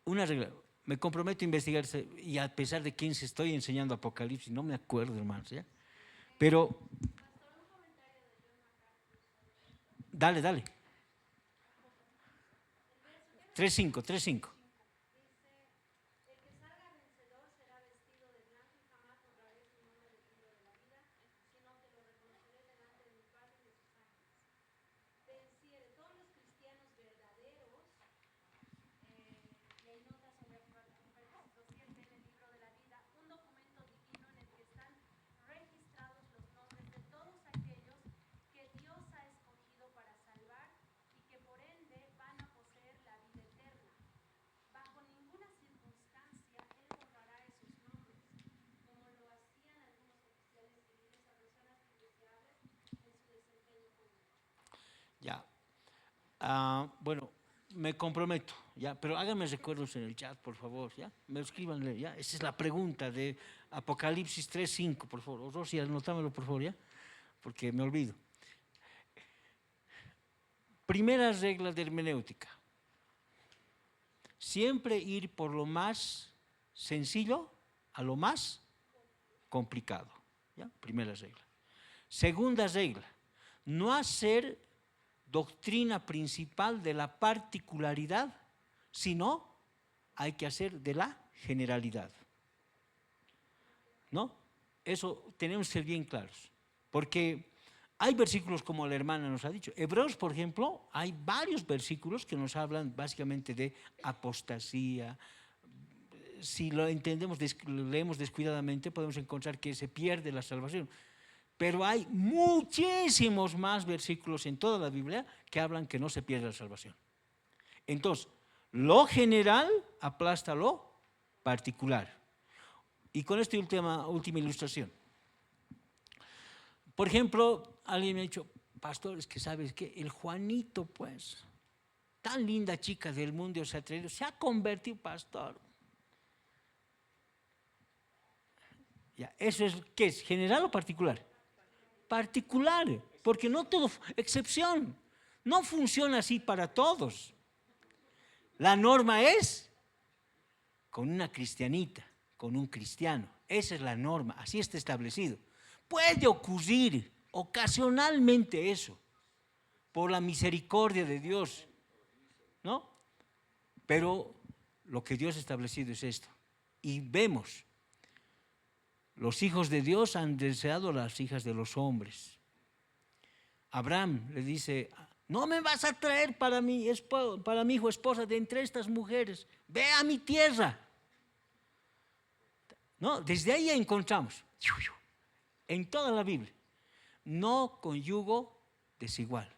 Una regla. Me comprometo a investigar, y a pesar de quién se estoy enseñando Apocalipsis, no me acuerdo, hermanos, ¿ya? Pero, dale. 3:5. El que salga vencedor será vestido de blanco y jamás borraré su nombre del libro de la vida, sino que lo reconoceré delante de mi Padre y de sus ángeles. De todos los cristianos verdaderos, y hay notas sobre Apocalipsis 2:7 en el libro de la vida, un documento divino en el que están registrados los nombres de todos aquellos que Dios ha escogido para salvar y que por ende van a poseer la vida eterna. Bajo ninguna circunstancia Él borrará esos nombres, como lo hacían algunos oficiales civiles a personas indeseables en su desempeño público. Ya. Bueno, me comprometo, ya, pero háganme recuerdos en el chat, por favor, ya. Me escríbanle, ya. Esa es la pregunta de Apocalipsis 3:5, por favor. O Rosy, anótamelo, por favor, ya, porque me olvido. Primera regla de hermenéutica. Siempre ir por lo más sencillo a lo más complicado. ¿Ya? Primera regla. Segunda regla, no hacer doctrina principal de la particularidad, sino hay que hacer de la generalidad. ¿No? Eso tenemos que ser bien claros, porque hay versículos como la hermana nos ha dicho. Hebreos, por ejemplo, hay varios versículos que nos hablan básicamente de apostasía. Si lo entendemos, lo leemos descuidadamente, podemos encontrar que se pierde la salvación. Pero hay muchísimos más versículos en toda la Biblia que hablan que no se pierde la salvación. Entonces, lo general aplasta lo particular. Y con esta última ilustración. Por ejemplo, alguien me ha dicho, pastor, es que sabes que el Juanito, pues, tan linda chica del mundo se ha convertido, pastor. Ya, ¿eso es qué es? ¿General o particular? Particular, porque no todo, excepción, no funciona así para todos. La norma es con una cristianita, con un cristiano, esa es la norma, así está establecido. Puede ocurrir ocasionalmente eso, por la misericordia de Dios, ¿no? Pero lo que Dios ha establecido es esto. Y vemos, los hijos de Dios han deseado a las hijas de los hombres. Abraham le dice, no me vas a traer para mi hijo esposa de entre estas mujeres, ve a mi tierra. ¿No? Desde ahí encontramos, en toda la Biblia, no con yugo desigual.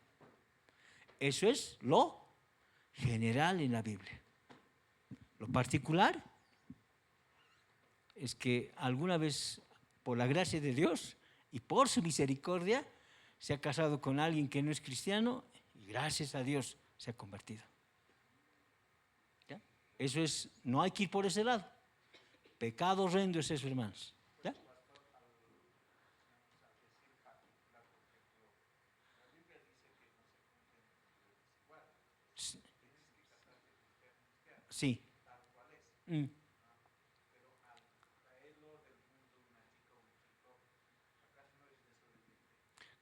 Eso es lo general en la Biblia. Lo particular es que alguna vez, por la gracia de Dios y por su misericordia, se ha casado con alguien que no es cristiano y gracias a Dios se ha convertido. ¿Ya? Eso es, no hay que ir por ese lado. Pecado horrendo es eso, hermanos. ¿Ya? Sí. Mm.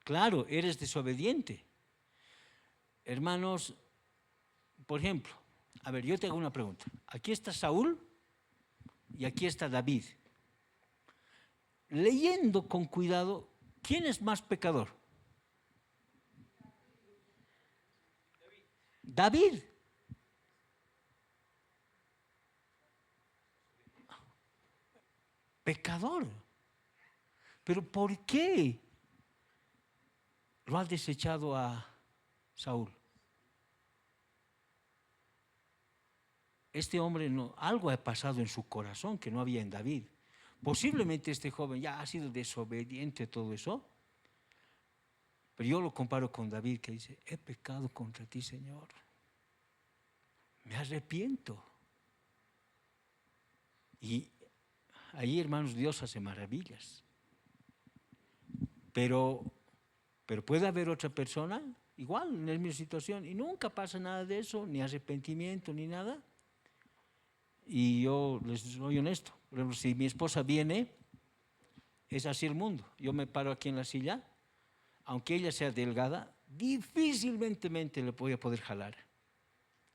Claro, eres desobediente. Hermanos, por ejemplo, a ver, yo te hago una pregunta. Aquí está Saúl y aquí está David. Leyendo con cuidado, ¿quién es más pecador? David. Pecador. ¿Pero por qué lo ha desechado a Saúl? Este hombre no, algo ha pasado en su corazón que no había en David. Posiblemente este joven ya ha sido desobediente, todo eso. Pero yo lo comparo con David que dice, he pecado contra ti, Señor. Me arrepiento. Y ahí, hermanos, Dios hace maravillas. Pero puede haber otra persona, igual, en la misma situación, y nunca pasa nada de eso, ni arrepentimiento, ni nada. Y yo les soy honesto, por ejemplo, si mi esposa viene, es así el mundo. Yo me paro aquí en la silla, aunque ella sea delgada, difícilmente le voy a poder jalar.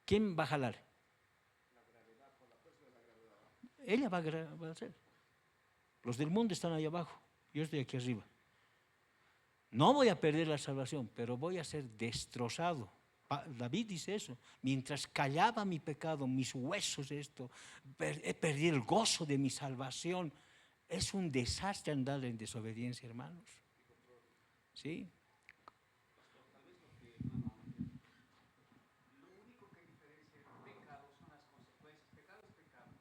¿Quién va a jalar? La gravedad, por la fuerza de la gravedad. Ella va a hacer. Los del mundo están ahí abajo, yo estoy aquí arriba. No voy a perder la salvación, pero voy a ser destrozado. David dice eso, mientras callaba mi pecado, mis huesos he perdido el gozo de mi salvación. Es un desastre andar en desobediencia, hermanos. ¿Sí? Lo único que diferencia el pecado son las consecuencias. Pecado es pecado.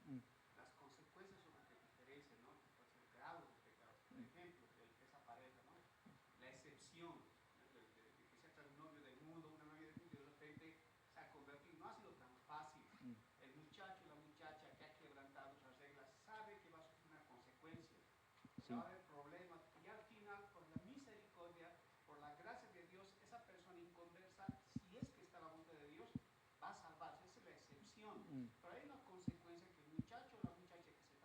Las consecuencias son las que diferencian, ¿no? El grado de pecado. Por ejemplo, esa pareja, ¿no? La excepción de que se trata un novio del mundo, una novia del mundo, y de repente se ha convertido. No ha sido tan fácil. El muchacho, la muchacha que ha quebrantado esas reglas sabe que va a sufrir una consecuencia. Sí. Va a haber problemas y al final, por la misericordia, por la gracia de Dios, esa persona inconversa, si es que está a la voluntad de Dios, va a salvarse. Esa es la excepción. Pero hay una consecuencia que el muchacho o la muchacha que se está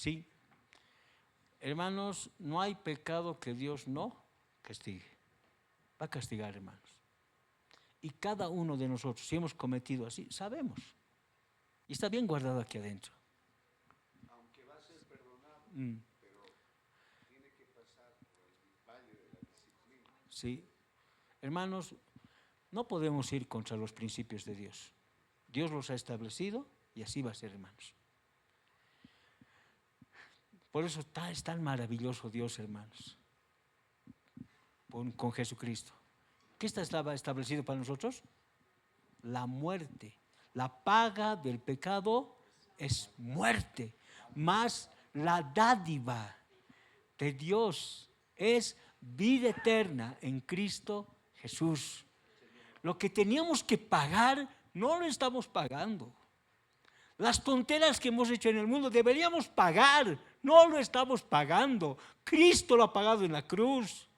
Sí. Hermanos, no hay pecado que Dios no castigue. Va a castigar, hermanos. Y cada uno de nosotros, si hemos cometido así, sabemos. Y está bien guardado aquí adentro. Aunque va a ser perdonado, Mm. pero tiene que pasar por el valle de la disciplina. Sí. Hermanos, no podemos ir contra los principios de Dios. Dios los ha establecido y así va a ser, hermanos. Por eso es tan maravilloso Dios, hermanos, con Jesucristo. ¿Qué estaba establecido para nosotros? La muerte. La paga del pecado es muerte, mas la dádiva de Dios es vida eterna en Cristo Jesús. Lo que teníamos que pagar, no lo estamos pagando. Las tonteras que hemos hecho en el mundo deberíamos pagar, no lo estamos pagando. Cristo lo ha pagado en la cruz.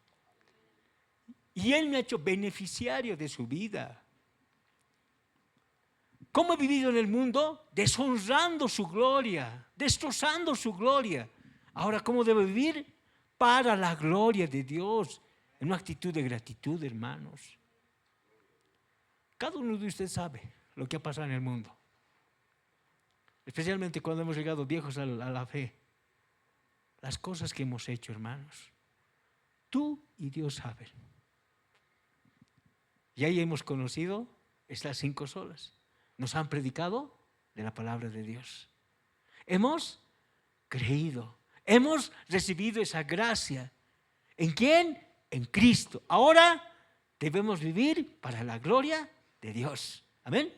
Y Él me ha hecho beneficiario de su vida. ¿Cómo he vivido en el mundo? Deshonrando su gloria, destrozando su gloria. Ahora, ¿cómo debo vivir? Para la gloria de Dios, en una actitud de gratitud, hermanos. Cada uno de ustedes sabe lo que ha pasado en el mundo. Especialmente cuando hemos llegado viejos a la fe. Las cosas que hemos hecho, hermanos. Tú y Dios saben. Y ahí hemos conocido estas 5 solas. Nos han predicado de la palabra de Dios. Hemos creído. Hemos recibido esa gracia. ¿En quién? En Cristo. Ahora debemos vivir para la gloria de Dios. Amén.